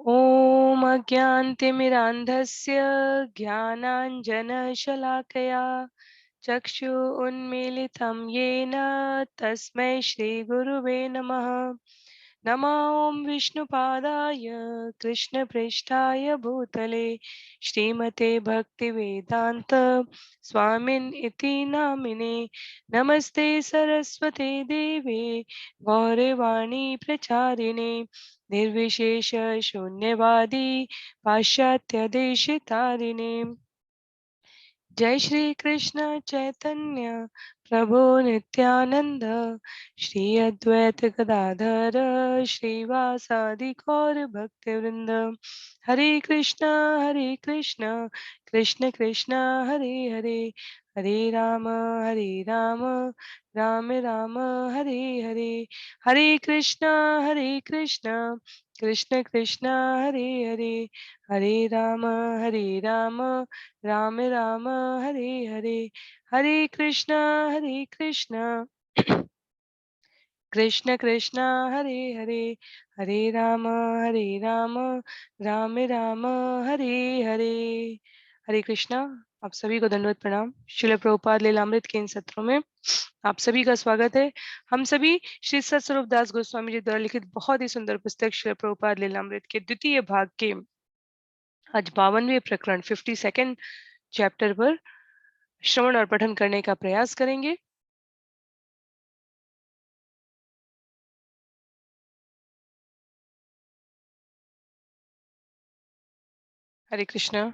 ॐ अज्ञानतिमिरान्धस्य ज्ञानाञ्जनशलाकया चक्षुरुन्मीलितं येन तस्मै श्रीगुरुवे नमः। नमो ॐ विष्णुपादाय कृष्णपृष्ठाय भूतले श्रीमते भक्तिवेदान्त स्वामिन् इति नामिने। नमस्ते सरस्वते देवे गौरवाणी प्रचारिणे निर्विशेष शून्यवादी पाश्चात्य देश तारिणे। जय श्री कृष्ण चैतन्य प्रभु नित्यानंद श्री अद्वैत गदाधर श्रीवासादि गौर भक्तवृंद। हरे कृष्ण कृष्ण कृष्ण हरे हरे, हरे राम राम राम हरे हरे। हरे कृष्ण कृष्ण कृष्ण हरे हरे, हरे राम राम राम हरे हरे। हरे कृष्ण कृष्ण कृष्ण हरे हरे, हरे राम राम राम हरे हरे। हरे कृष्णा। आप सभी को दंडवत प्रणाम। श्रील प्रभुपाद लीलामृत के इन सत्रों में आप सभी का स्वागत है। हम सभी श्री सतस्वरूप दास गोस्वामी जी द्वारा लिखित बहुत ही सुंदर पुस्तक श्रील प्रभुपाद लीलामृत के द्वितीय भाग के आज 52वें प्रकरण 52nd चैप्टर पर श्रवण और पठन करने का प्रयास करेंगे। हरे कृष्णा।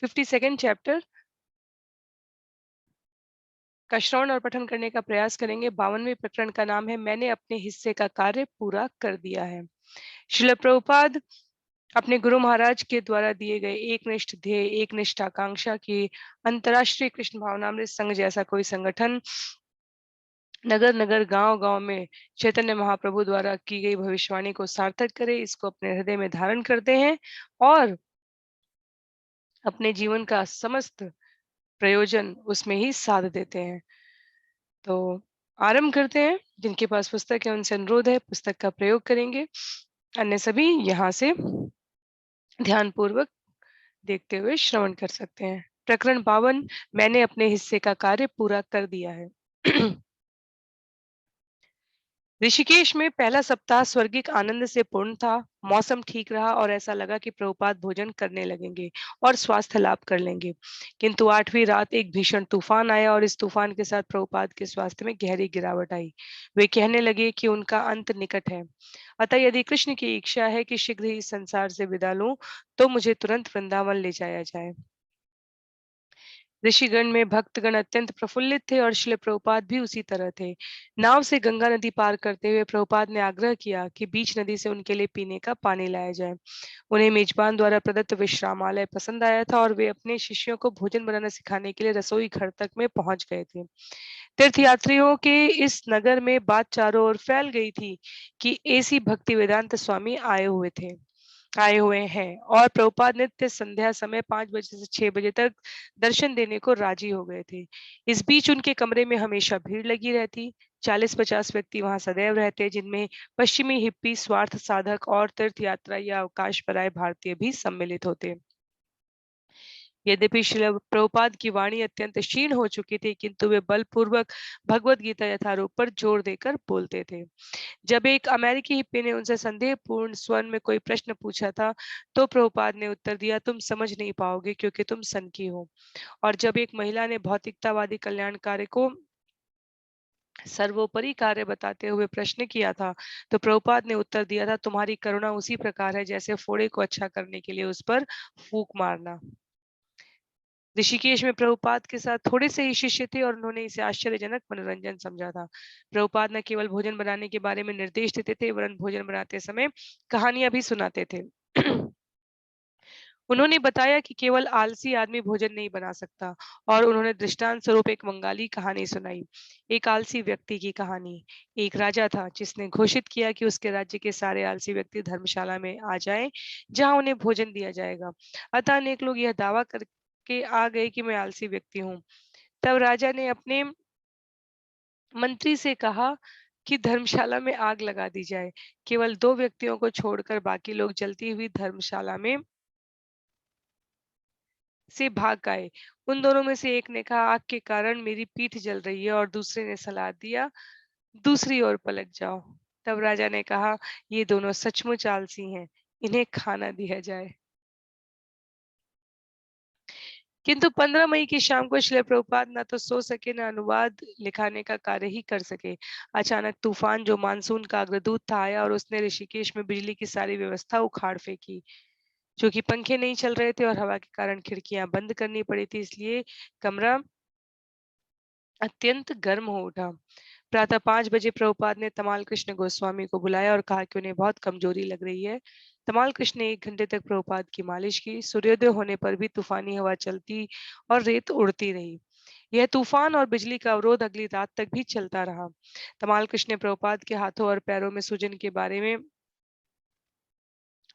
52nd चैप्टर का श्रवण और पठन करने का प्रयास करेंगे। 52वें प्रकरण का नाम है मैंने अपने हिस्से का कार्य पूरा कर दिया है। श्रील प्रभुपाद अपने गुरु महाराज के द्वारा दिए गए एकनिष्ठ ध्येय एकनिष्ठ आकांक्षा की अंतर्राष्ट्रीय कृष्ण भावनामृत संघ जैसा कोई संगठन नगर नगर गांव गांव में चैतन्य महाप्रभु द्वारा की गई भविष्यवाणी को सार्थक करे, इसको अपने हृदय में धारण करते हैं और अपने जीवन का समस्त प्रयोजन उसमें ही साध देते हैं। तो आरंभ करते हैं। जिनके पास पुस्तक है उनसे अनुरोध है पुस्तक का प्रयोग करेंगे, अन्य सभी यहाँ से ध्यानपूर्वक देखते हुए श्रवण कर सकते हैं। प्रकरण 52 मैंने अपने हिस्से का कार्य पूरा कर दिया है। ऋषिकेश में पहला सप्ताह स्वर्गिक आनंद से पूर्ण था। मौसम ठीक रहा और ऐसा लगा कि प्रभुपाद भोजन करने लगेंगे और स्वास्थ्य लाभ कर लेंगे। किंतु 8वीं रात एक भीषण तूफान आया और इस तूफान के साथ प्रभुपाद के स्वास्थ्य में गहरी गिरावट आई। वे कहने लगे कि उनका अंत निकट है, अतः यदि कृष्ण की इच्छा है कि शीघ्र ही इस संसार से विदा लूं तो मुझे तुरंत वृंदावन ले जाया जाए। ऋषिगण में भक्तगण अत्यंत प्रफुल्लित थे और श्रील प्रभुपाद भी उसी तरह थे। नाव से गंगा नदी पार करते हुए प्रभुपाद ने आग्रह किया कि बीच नदी से उनके लिए पीने का पानी लाया जाए। उन्हें मेजबान द्वारा प्रदत्त विश्रामालय पसंद आया था और वे अपने शिष्यों को भोजन बनाना सिखाने के लिए रसोई घर तक में पहुंच गए थे। तीर्थयात्रियों के इस नगर में बात चारों ओर फैल गई थी कि ऐसी भक्ति वेदांत स्वामी आए हुए हैं और प्रभुपाद नित्य संध्या समय 5 बजे से 6 बजे तक दर्शन देने को राजी हो गए थे। इस बीच उनके कमरे में हमेशा भीड़ लगी रहती। 40-50 व्यक्ति वहां सदैव रहते, जिनमें पश्चिमी हिप्पी स्वार्थ साधक और तीर्थ यात्रा या अवकाश पर आए भारतीय भी सम्मिलित होते। यद्यपि श्रील प्रभुपाद की वाणी अत्यंत क्षीण हो चुकी थी, किंतु वे बलपूर्वक भगवत गीता यथारूप पर जोर देकर बोलते थे। जब एक अमेरिकी हिप्पी ने उनसे संदेहपूर्ण स्वर में कोई प्रश्न पूछा था तो प्रभुपाद ने उत्तर दिया, तुम समझ नहीं पाओगे क्योंकि तुम सन की हो। और जब एक महिला ने भौतिकतावादी कल्याण कार्य को सर्वोपरि कार्य बताते हुए प्रश्न किया था तो प्रभुपाद ने उत्तर दिया था, तुम्हारी करुणा उसी प्रकार है जैसे फोड़े को अच्छा करने के लिए उस पर फूंक मारना। ऋषिकेश में प्रभुपाद के साथ थोड़े से ही शिष्य थे और उन्होंने इसे आश्चर्यजनक मनोरंजन समझा था। प्रभुपाद न केवल भोजन बनाने के बारे में निर्देश देते थे वरन भोजन बनाते समय कहानियां भी सुनाते थे। उन्होंने बताया कि केवल आलसी आदमी भोजन नहीं बना सकता और उन्होंने दृष्टांत स्वरूप एक बंगाली कहानी सुनाई, एक आलसी व्यक्ति की कहानी। एक राजा था जिसने घोषित किया कि उसके राज्य के सारे आलसी व्यक्ति धर्मशाला में आ जाएं जहां उन्हें भोजन दिया जाएगा। अतः अनेक लोग यह दावा करके आ गए कि मैं आलसी व्यक्ति हूँ। तब राजा ने अपने मंत्री से कहा कि धर्मशाला में आग लगा दी जाए। केवल 2 व्यक्तियों को छोड़कर बाकी लोग जलती हुई धर्मशाला में से भाग आए। उन दोनों में से एक ने कहा, आग के कारण मेरी पीठ जल रही है, और दूसरे ने सलाह दिया, दूसरी ओर पलट जाओ। तब राजा ने कहा, ये दोनों सचमुच आलसी हैं, इन्हें खाना दिया जाए। किंतु 15 मई की शाम को श्रील प्रभुपाद ना तो सो सके, ना अनुवाद लिखाने का कार्य ही कर सके। अचानक तूफान, जो मानसून का अग्रदूत था, आया और उसने ऋषिकेश में बिजली की सारी व्यवस्था उखाड़ फेंकी। चूंकि पंखे नहीं चल रहे थे और हवा के कारण खिड़कियां बंद करनी पड़ी थी, इसलिए कमरा अत्यंत गर्म हो उठा। प्रातः 5 बजे प्रभुपाद ने तमाल कृष्ण गोस्वामी को बुलाया और कहा कि उन्हें बहुत कमजोरी लग रही है। तमाल कृष्ण ने 1 घंटे तक प्रभुपाद की मालिश की। सूर्योदय होने पर भी तूफानी हवा चलती और रेत उड़ती रही। यह तूफान और बिजली का अवरोध अगली रात तक भी चलता रहा। तमाल कृष्ण ने प्रभुपाद के हाथों और पैरों में सूजन के बारे में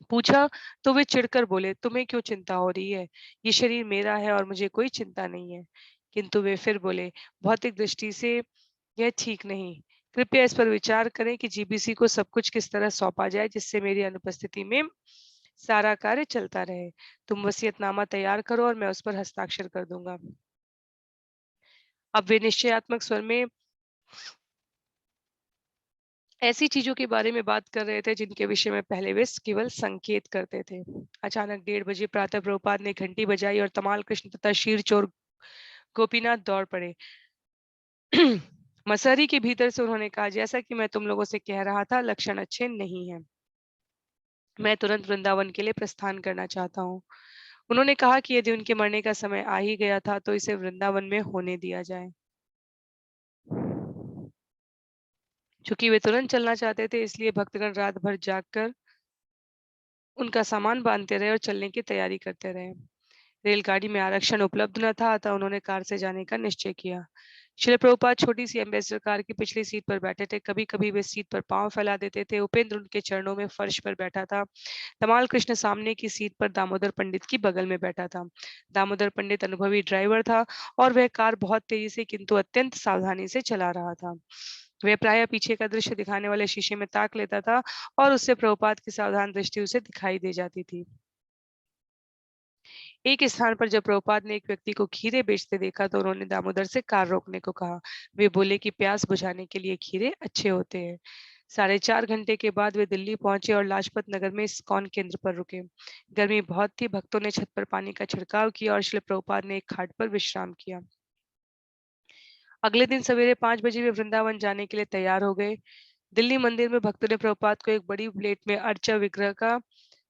पूछा, तो वे चिढ़कर बोले, तुम्हें क्यों चिंता हो रही है? ये शरीर मेरा है और मुझे कोई चिंता नहीं है। किंतु वे फिर बोले, भौतिक दृष्टि से यह ठीक नहीं। कृपया इस पर विचार करें कि जीबीसी को सब कुछ किस तरह सौंपा जाए जिससे मेरी अनुपस्थिति में सारा कार्य चलता रहे। तुम वसीयतनामा तैयार करो और मैं उस पर हस्ताक्षर कर दूंगा। अब वे निश्चयात्मक स्वर में ऐसी चीजों के बारे में बात कर रहे थे जिनके विषय में पहले वे केवल संकेत करते थे। अचानक 1:30 बजे प्रातः प्रभुपाद ने घंटी बजाई और तमाल कृष्ण तथा शीर चोर गोपीनाथ दौड़ पड़े। मसहरी के भीतर से उन्होंने कहा, जैसा कि मैं तुम लोगों से कह रहा था, लक्षण अच्छे नहीं हैं। मैं तुरंत वृंदावन के लिए प्रस्थान करना चाहता हूँ। उन्होंने कहा कि यदि उनके मरने का समय आ ही गया था तो इसे वृंदावन में होने दिया जाए। चूंकि वे तुरंत चलना चाहते थे, इसलिए भक्तगण रात भर जागकर उनका सामान बांधते रहे और चलने की तैयारी करते रहे। रेलगाड़ी में आरक्षण उपलब्ध न था, अतः उन्होंने कार से जाने का निश्चय किया। श्रील प्रभुपाद छोटी सी एम्बेसडर कार की पिछली सीट पर बैठे थे। कभी कभी वे सीट पर पांव फैला देते थे। उपेंद्र उनके चरणों में फर्श पर बैठा था। तमाल कृष्ण सामने की सीट पर दामोदर पंडित की बगल में बैठा था। दामोदर पंडित अनुभवी ड्राइवर था और वह कार बहुत तेजी से किंतु अत्यंत सावधानी से चला रहा था। वह प्रायः पीछे का दृश्य दिखाने वाले शीशे में ताक लेता था और उससे प्रभुपाद की सावधान दृष्टि उसे दिखाई दे जाती थी। एक स्थान पर जब प्रभुपाद ने एक व्यक्ति को खीरे बेचते देखा तो उन्होंने दामोदर से कार रोकने को कहा। वे बोले कि प्यास बुझाने के लिए खीरे अच्छे होते हैं। 4.5 घंटे के बाद वे दिल्ली पहुंचे और लाजपत नगर में इस्कॉन केंद्र पर रुके। गर्मी बहुत थी। भक्तों ने छत पर पानी का छिड़काव किया और श्री प्रभुपाद ने एक खाट पर विश्राम किया। अगले दिन सवेरे 5 बजे वे वृंदावन जाने के लिए तैयार हो गए। दिल्ली मंदिर में भक्तों ने प्रभुपाद को एक बड़ी प्लेट में अर्चा विग्रह का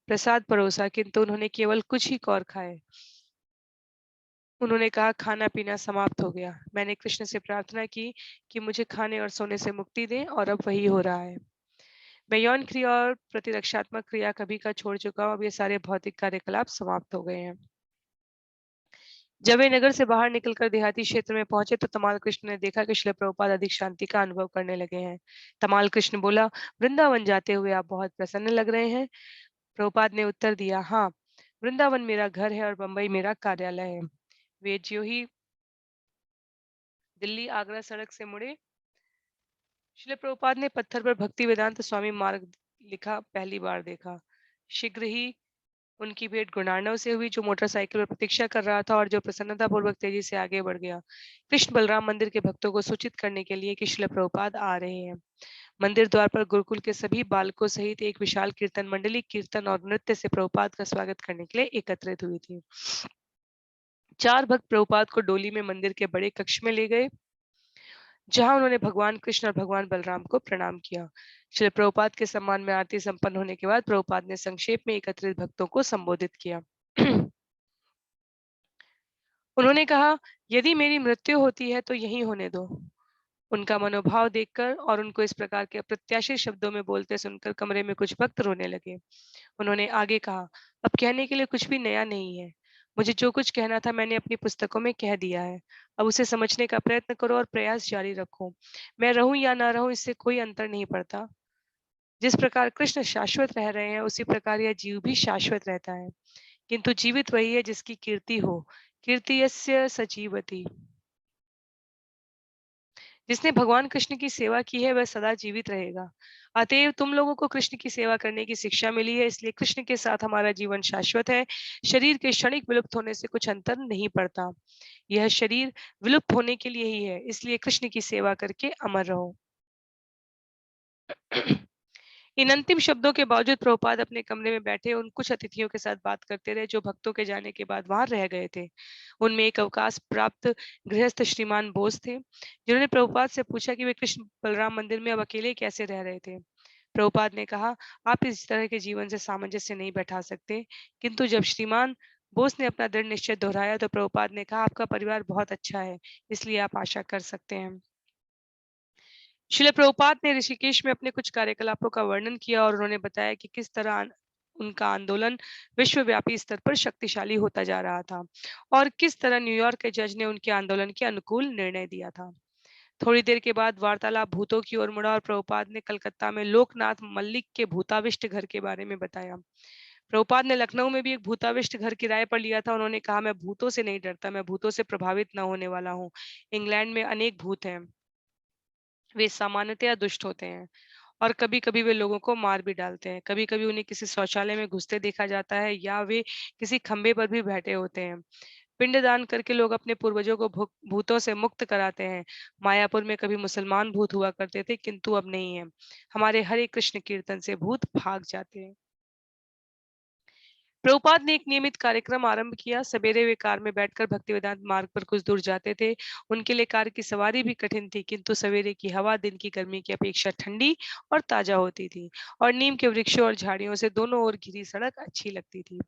प्रसाद परोसा, किंतु उन्होंने केवल कुछ ही कौर खाए। उन्होंने कहा, खाना पीना समाप्त हो गया। मैंने कृष्ण से प्रार्थना की कि मुझे खाने और सोने से मुक्ति दें, और अब वही हो रहा है। मैं यौन क्रिया और प्रतिरक्षात्मक क्रिया कभी का छोड़ चुका हूँ। अब ये सारे भौतिक कार्यकलाप समाप्त हो गए हैं। जब वे नगर से बाहर निकलकर देहाती क्षेत्र में पहुंचे तो तमाल कृष्ण ने देखा कि श्री प्रभुपाद अधिक शांति का अनुभव करने लगे हैं। तमाल कृष्ण बोला, वृंदावन जाते हुए आप बहुत प्रसन्न लग रहे हैं। प्रभुपाद ने उत्तर दिया, हाँ, वृंदावन मेरा घर है और बंबई मेरा कार्यालय है। वे ज्यों ही दिल्ली आगरा सड़क से मुड़े, श्रील प्रभुपाद ने पत्थर पर भक्ति वेदांत स्वामी मार्ग लिखा पहली बार देखा। शीघ्र ही उनकी भेंट गुणार्णव से हुई, जो मोटरसाइकिल पर प्रतीक्षा कर रहा था और जो प्रसन्नतापूर्वक तेजी से आगे बढ़ गया। कृष्ण बलराम मंदिर के भक्तों को सूचित करने के लिए कि श्रील प्रभुपाद आ रहे हैं। मंदिर द्वार पर गुरुकुल के सभी बालकों सहित एक विशाल कीर्तन मंडली कीर्तन और नृत्य से प्रभुपाद का स्वागत करने के लिए एकत्रित हुई थी। 4 भक्त प्रभुपाद को डोली में मंदिर के बड़े कक्ष में ले गए, जहां उन्होंने भगवान कृष्ण और भगवान बलराम को प्रणाम किया। श्री प्रभुपाद के सम्मान में आरती संपन्न होने के बाद प्रभुपाद ने संक्षेप में एकत्रित भक्तों को संबोधित किया। उन्होंने कहा, यदि मेरी मृत्यु होती है तो यही होने दो। उनका मनोभाव देखकर और उनको इस प्रकार के अप्रत्याशित शब्दों में बोलते सुनकर कमरे में कुछ भक्त रोने लगे। उन्होंने आगे कहा, अब कहने के लिए कुछ भी नया नहीं है। मुझे जो कुछ कहना था मैंने अपनी पुस्तकों में कह दिया है। अब उसे समझने का प्रयत्न करो और प्रयास जारी रखो। मैं रहूं या ना रहूं, इससे कोई अंतर नहीं पड़ता। जिस प्रकार कृष्ण शाश्वत रह रहे हैं, उसी प्रकार यह जीव भी शाश्वत रहता है। किंतु जीवित वही है जिसकी कीर्ति हो। कीर्ति यस्य सजीवति। जिसने भगवान कृष्ण की सेवा की है वह सदा जीवित रहेगा। अतएव तुम लोगों को कृष्ण की सेवा करने की शिक्षा मिली है, इसलिए कृष्ण के साथ हमारा जीवन शाश्वत है। शरीर के क्षणिक विलुप्त होने से कुछ अंतर नहीं पड़ता। यह शरीर विलुप्त होने के लिए ही है, इसलिए कृष्ण की सेवा करके अमर रहो। इन अंतिम शब्दों के बावजूद प्रभुपाद अपने कमरे में बैठे उन कुछ अतिथियों के साथ बात करते रहे जो भक्तों के जाने के बाद वहां रह गए थे। उनमें एक अवकाश प्राप्त गृहस्थ श्रीमान बोस थे, जिन्होंने प्रभुपाद से पूछा कि वे कृष्ण बलराम मंदिर में अब अकेले कैसे रह रहे थे। प्रभुपाद ने कहा, आप इस तरह के जीवन से सामंजस्य नहीं बैठा सकते। किंतु जब श्रीमान बोस ने अपना दृढ़ निश्चय दोहराया तो प्रभुपाद ने कहा, आपका परिवार बहुत अच्छा है, इसलिए आप आशा कर सकते हैं। श्रील प्रभुपाद ने ऋषिकेश में अपने कुछ कार्यकलापों का वर्णन किया और उन्होंने बताया कि किस तरह उनका आंदोलन विश्वव्यापी स्तर पर शक्तिशाली होता जा रहा था और किस तरह न्यूयॉर्क के जज ने उनके आंदोलन के अनुकूल निर्णय दिया था। थोड़ी देर के बाद वार्तालाप भूतों की ओर मुड़ा और प्रभुपाद ने कलकत्ता में लोकनाथ मल्लिक के भूताविष्ट घर के बारे में बताया। प्रभुपाद ने लखनऊ में भी एक भूताविष्ट घर किराए पर लिया था। उन्होंने कहा, मैं भूतों से नहीं डरता, मैं भूतों से प्रभावित न होने वाला हूँ। इंग्लैंड में अनेक भूत हैं, वे सामान्यतया दुष्ट होते हैं और कभी-कभी वे लोगों को मार भी डालते हैं। कभी-कभी उन्हें किसी शौचालय में घुसते देखा जाता है या वे किसी खंबे पर भी बैठे होते हैं। पिंडदान करके लोग अपने पूर्वजों को भूतों से मुक्त कराते हैं। मायापुर में कभी मुसलमान भूत हुआ करते थे, किंतु अब नहीं है। हमारे हरे कृष्ण कीर्तन से भूत भाग जाते हैं। प्रभुपाद ने एक नियमित कार्यक्रम आरंभ किया। सवेरे वे कार में बैठकर भक्ति वेदांत मार्ग पर कुछ दूर जाते थे। उनके लिए कार की सवारी भी कठिन थी, किंतु सवेरे की हवा दिन की गर्मी की अपेक्षा ठंडी और ताजा होती थी और नीम के वृक्षों और झाड़ियों से दोनों ओर घिरी सड़क अच्छी लगती थी।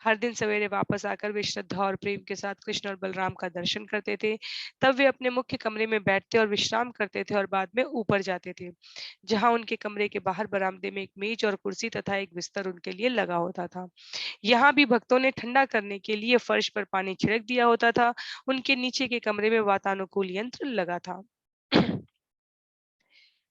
हर दिन सवेरे वापस आकर वे श्रद्धा और प्रेम के साथ कृष्ण और बलराम का दर्शन करते थे। तब वे अपने मुख्य कमरे में बैठते और विश्राम करते थे और बाद में ऊपर जाते थे, जहां उनके कमरे के बाहर बरामदे में एक मेज और कुर्सी तथा एक बिस्तर उनके लिए लगा होता था। यहाँ भी भक्तों ने ठंडा करने के लिए फर्श पर पानी छिड़क दिया होता था। उनके नीचे के कमरे में वातानुकूल यंत्र लगा था।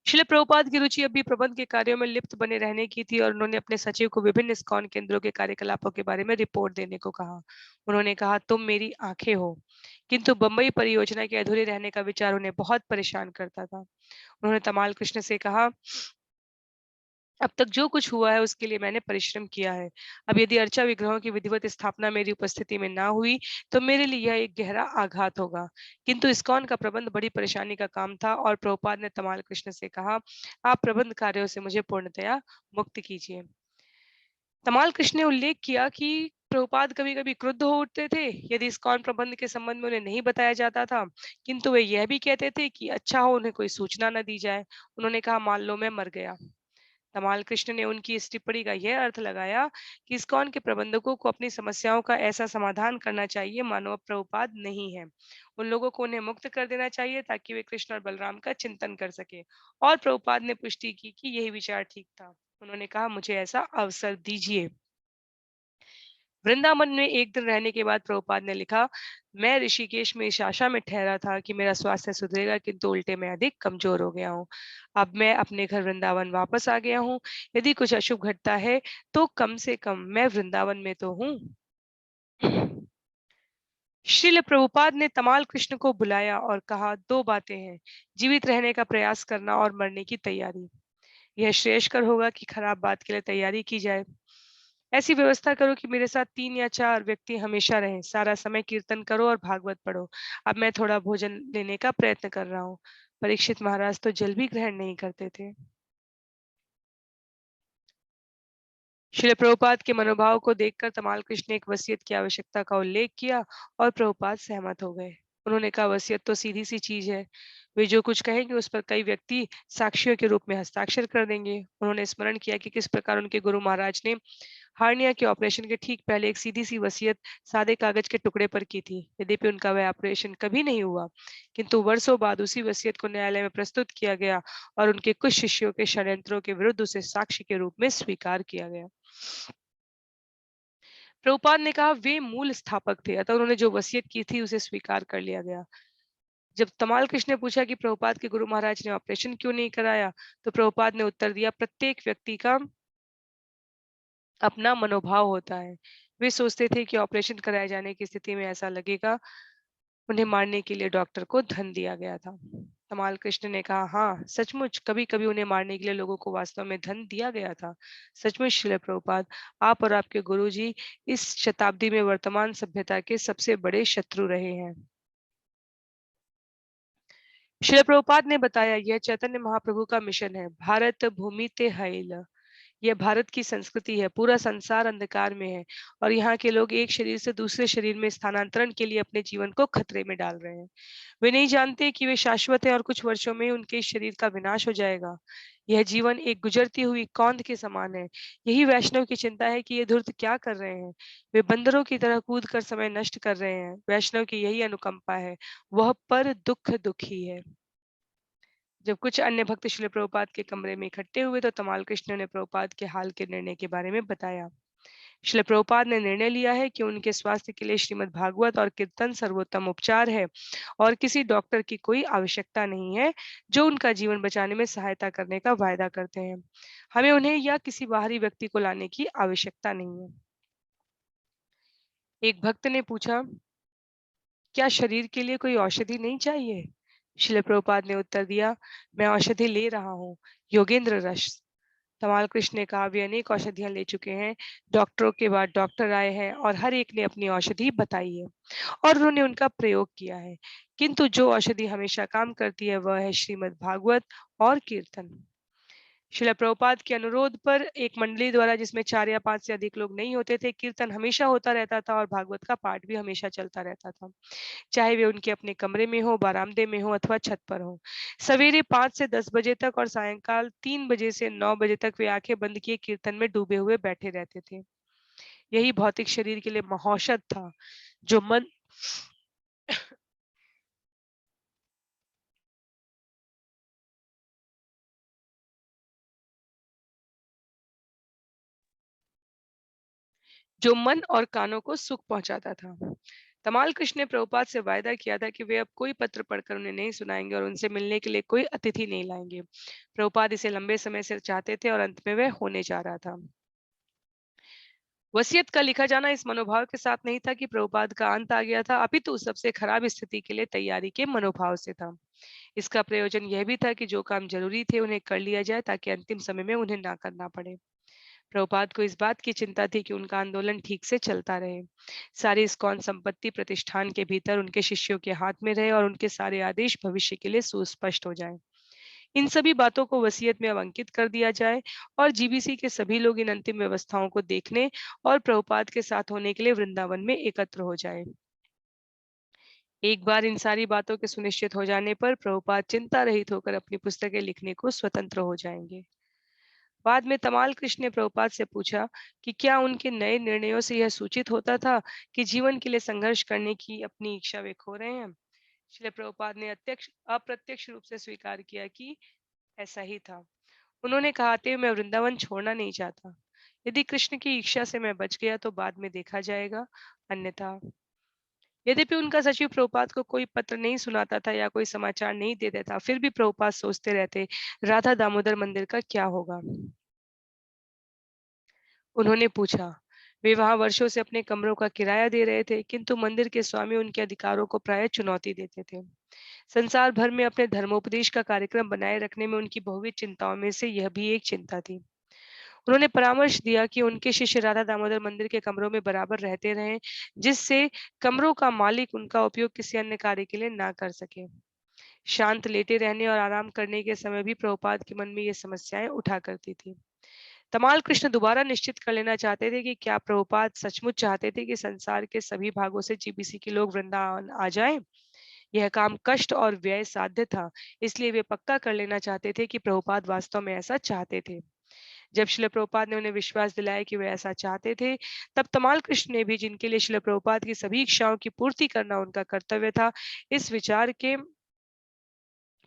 श्रील प्रभुपाद की रुचि अभी प्रबंध के कार्यों में लिप्त बने रहने की थी और उन्होंने अपने सचिव को विभिन्न इस्कॉन केंद्रों के कार्यकलापों के बारे में रिपोर्ट देने को कहा। उन्होंने कहा, तुम मेरी आंखें हो। किंतु बम्बई परियोजना के अधूरे रहने का विचार उन्हें बहुत परेशान करता था। उन्होंने तमाल कृष्ण से कहा, अब तक जो कुछ हुआ है उसके लिए मैंने परिश्रम किया है। अब यदि अर्चा विग्रहों की विधिवत स्थापना मेरी उपस्थिति में ना हुई तो मेरे लिए यह एक गहरा आघात होगा। किंतु इस्कॉन का प्रबंध बड़ी परेशानी का काम था और प्रभुपाद ने तमाल कृष्ण से कहा, आप प्रबंध कार्यों से मुझे पूर्णतया मुक्त कीजिए। तमाल कृष्ण ने उल्लेख किया कि प्रभुपाद कभी-कभी क्रुद्ध हो उठते थे यदि इस्कॉन प्रबंध के संबंध में उन्हें नहीं बताया जाता था, किंतु वे यह भी कहते थे कि अच्छा हो उन्हें कोई सूचना न दी जाए। उन्होंने कहा, मान लो मैं मर गया। तमाल कृष्ण ने उनकी इस टिप्पणी का यह अर्थ लगाया कि इस्कॉन के प्रबंधकों को अपनी समस्याओं का ऐसा समाधान करना चाहिए मानो अब प्रभुपाद नहीं है। उन लोगों को उन्हें मुक्त कर देना चाहिए ताकि वे कृष्ण और बलराम का चिंतन कर सके। और प्रभुपाद ने पुष्टि की कि यही विचार ठीक था। उन्होंने कहा, मुझे ऐसा अवसर दीजिए। वृंदावन में एक दिन रहने के बाद प्रभुपाद ने लिखा, मैं ऋषिकेश में इस आशा में ठहरा था कि मेरा स्वास्थ्य सुधरेगा, किंतु उल्टे मैं अधिक कमजोर हो गया हूँ। अब मैं अपने घर वृंदावन वापस आ गया हूँ। यदि कुछ अशुभ घटता है तो कम से कम मैं वृंदावन में तो हूँ। श्रील प्रभुपाद ने तमाल कृष्ण को बुलाया और कहा, दो बातें हैं, जीवित रहने का प्रयास करना और मरने की तैयारी। यह श्रेयस्कर होगा कि खराब बात के लिए तैयारी की जाए। ऐसी व्यवस्था करो कि मेरे साथ 3 या 4 व्यक्ति हमेशा रहें। सारा समय कीर्तन करो और भागवत पढ़ो। अब मैं थोड़ा भोजन लेने का प्रयत्न कर रहा हूँ। परीक्षित महाराज तो जल भी ग्रहण नहीं करते थे। श्रील प्रभुपाद के मनोभाव को देखकर तमाल कृष्ण ने एक वसीयत की आवश्यकता का उल्लेख किया और प्रभुपाद सहमत हो गए। उन्होंने कहा, वसीयत तो सीधी सी चीज है। वे जो कुछ कहेंगे उस पर कई व्यक्ति साक्षियों के रूप में हस्ताक्षर कर देंगे। उन्होंने स्मरण किया कि किस प्रकार उनके गुरु महाराज ने हार्निया के ऑपरेशन के ठीक पहले एक सीधी सी वसीयत सादे कागज के टुकड़े पर की थी। यद्यपि उनका वह ऑपरेशन कभी नहीं हुआ, किंतु वर्षों बाद उसी वसीयत को न्यायालय में प्रस्तुत किया गया और उनके कुछ शिष्यों के षड्यंत्रों के विरुद्ध उसे साक्षी के रूप में स्वीकार किया गया। प्रभुपाद ने कहा, वे मूल स्थापक थे, अतः उन्होंने जो वसीयत की थी उसे स्वीकार कर लिया गया। जब तमाल कृष्ण ने पूछा कि प्रभुपाद के गुरु महाराज ने ऑपरेशन क्यों नहीं कराया, तो प्रभुपाद ने उत्तर दिया, प्रत्येक व्यक्ति का अपना मनोभाव होता है। वे सोचते थे कि ऑपरेशन कराए जाने की स्थिति में ऐसा लगेगा उन्हें मारने के लिए डॉक्टर को धन दिया गया था। तमाल कृष्ण ने कहा, हाँ सचमुच कभी कभी उन्हें मारने के लिए लोगों को वास्तव में धन दिया गया था। सचमुच श्रील प्रभुपाद, आप और आपके गुरुजी इस शताब्दी में वर्तमान सभ्यता के सबसे बड़े शत्रु रहे हैं। श्रील प्रभुपाद ने बताया, यह चैतन्य महाप्रभु का मिशन है। भारत भूमि ते हैल, यह भारत की संस्कृति है। पूरा संसार अंधकार में है और यहाँ के लोग एक शरीर से दूसरे शरीर में स्थानांतरण के लिए अपने जीवन को खतरे में डाल रहे हैं। वे नहीं जानते कि वे शाश्वत हैं और कुछ वर्षों में उनके शरीर का विनाश हो जाएगा। यह जीवन एक गुजरती हुई कौंध के समान है। यही वैष्णव की चिंता है कि ये धूर्त क्या कर रहे हैं। वे बंदरों की तरह कूद कर समय नष्ट कर रहे हैं। वैष्णव की यही अनुकंपा है, वह पर दुख दुखी है। जब कुछ अन्य भक्त श्रील प्रभुपाद के कमरे में इकट्ठे हुए तो तमाल कृष्ण ने प्रभुपाद के हाल के निर्णय के बारे में बताया। श्रील प्रभुपाद ने निर्णय लिया है कि उनके स्वास्थ्य के लिए श्रीमद् भागवत और कीर्तन सर्वोत्तम उपचार है और किसी डॉक्टर की कोई आवश्यकता नहीं है जो उनका जीवन बचाने में सहायता करने का वायदा करते हैं। हमें उन्हें या किसी बाहरी व्यक्ति को लाने की आवश्यकता नहीं है। एक भक्त ने पूछा, क्या शरीर के लिए कोई औषधि नहीं चाहिए? श्रील प्रभुपाद ने उत्तर दिया, मैं औषधि ले रहा हूँ, योगेंद्र रस। तमाल कृष्ण ने कहा, वे अनेक औषधियां ले चुके हैं। डॉक्टरों के बाद डॉक्टर आए हैं और हर एक ने अपनी औषधि बताई है और उन्होंने उनका प्रयोग किया है, किंतु जो औषधि हमेशा काम करती है वह है श्रीमद् भागवत और कीर्तन। श्रील प्रभुपाद के अनुरोध पर एक मंडली द्वारा, जिसमें 4 या 5 से अधिक लोग नहीं होते थे, कीर्तन हमेशा होता रहता था और भागवत का पाठ भी हमेशा चलता रहता था, चाहे वे उनके अपने कमरे में हो, बरामदे में हो अथवा छत पर हो। सवेरे 5 से 10 बजे तक और सायंकाल 3 बजे से 9 बजे तक वे आंखें बंद किए कीर्तन में डूबे हुए बैठे रहते थे। यही भौतिक शरीर के लिए महौषध था, जो मन जो मन और कानों को सुख पहुंचाता था। तमाल कृष्ण ने प्रभुपाद से वायदा किया था कि वे अब कोई पत्र पढ़कर उन्हें नहीं सुनाएंगे और उनसे मिलने के लिए कोई अतिथि नहीं लाएंगे। प्रभुपाद इसे लंबे समय से चाहते थे और अंत में वह होने जा रहा था। वसीयत का लिखा जाना इस मनोभाव के साथ नहीं था कि प्रभुपाद का अंत आ गया था, अपितु सबसे खराब स्थिति के लिए तैयारी के मनोभाव से था। इसका प्रयोजन यह भी था कि जो काम जरूरी थे उन्हें कर लिया जाए ताकि अंतिम समय में उन्हें ना करना पड़े। प्रभुपाद को इस बात की चिंता थी कि उनका आंदोलन ठीक से चलता रहे, सारी इस्कॉन संपत्ति प्रतिष्ठान के भीतर उनके शिष्यों के हाथ में रहे और उनके सारे आदेश भविष्य के लिए सुस्पष्ट हो जाए। इन सभी बातों को वसीयत में अब अंकित कर दिया जाए और जीबीसी के सभी लोग इन अंतिम व्यवस्थाओं को देखने और प्रभुपाद के साथ होने के लिए वृंदावन में एकत्र हो जाए। एक बार इन सारी बातों के सुनिश्चित हो जाने पर प्रभुपाद चिंता रहित होकर अपनी पुस्तकें लिखने को स्वतंत्र हो जाएंगे। बाद में तमाल कृष्ण ने प्रभुपाद से पूछा कि क्या उनके नए निर्णयों से यह सूचित होता था कि जीवन के लिए संघर्ष करने की अपनी इच्छा वे खो रहे हैं। श्रील प्रभुपाद ने अप्रत्यक्ष रूप से स्वीकार किया कि ऐसा ही था। उन्होंने कहा, अतएव मैं वृंदावन छोड़ना नहीं चाहता। यदि कृष्ण की इच्छा से मैं बच गया तो बाद में देखा जाएगा, अन्यथा। यद्यपि उनका सचिव प्रभुपाद को कोई पत्र नहीं सुनाता था या कोई समाचार नहीं देता था, फिर भी प्रभुपाद सोचते रहते, राधा दामोदर मंदिर का क्या होगा। उन्होंने पूछा। वे वहां वर्षों से अपने कमरों का किराया दे रहे थे, किंतु मंदिर के स्वामी उनके अधिकारों को प्राय चुनौती देते थे। संसार भर में अपने धर्मोपदेश का कार्यक्रम बनाए रखने में उनकी बहुविध चिंताओं में से यह भी एक चिंता थी। उन्होंने परामर्श दिया कि उनके शिष्य राधा दामोदर मंदिर के कमरों में बराबर रहते रहें, जिससे कमरों का मालिक उनका उपयोग किसी अन्य कार्य के लिए ना कर सके। शांत लेटे रहने और आराम करने के समय भी प्रभुपाद के मन में ये समस्याएं उठा करती थी। तमाल कृष्ण दोबारा निश्चित कर लेना चाहते थे कि क्या प्रभुपाद सचमुच चाहते थे कि संसार के सभी भागों से जीबीसी के लोग वृंदावन आ जाएं। यह काम कष्ट और व्यय साध्य था, इसलिए वे पक्का कर लेना चाहते थे कि प्रभुपाद वास्तव में ऐसा चाहते थे। जब शिल प्रभुपाद ने उन्हें विश्वास दिलाया कि वे ऐसा चाहते थे, तब तमाल कृष्ण ने भी, जिनके लिए शिल प्रभुपाद की सभी इच्छाओं की पूर्ति करना उनका कर्तव्य था, इस विचार के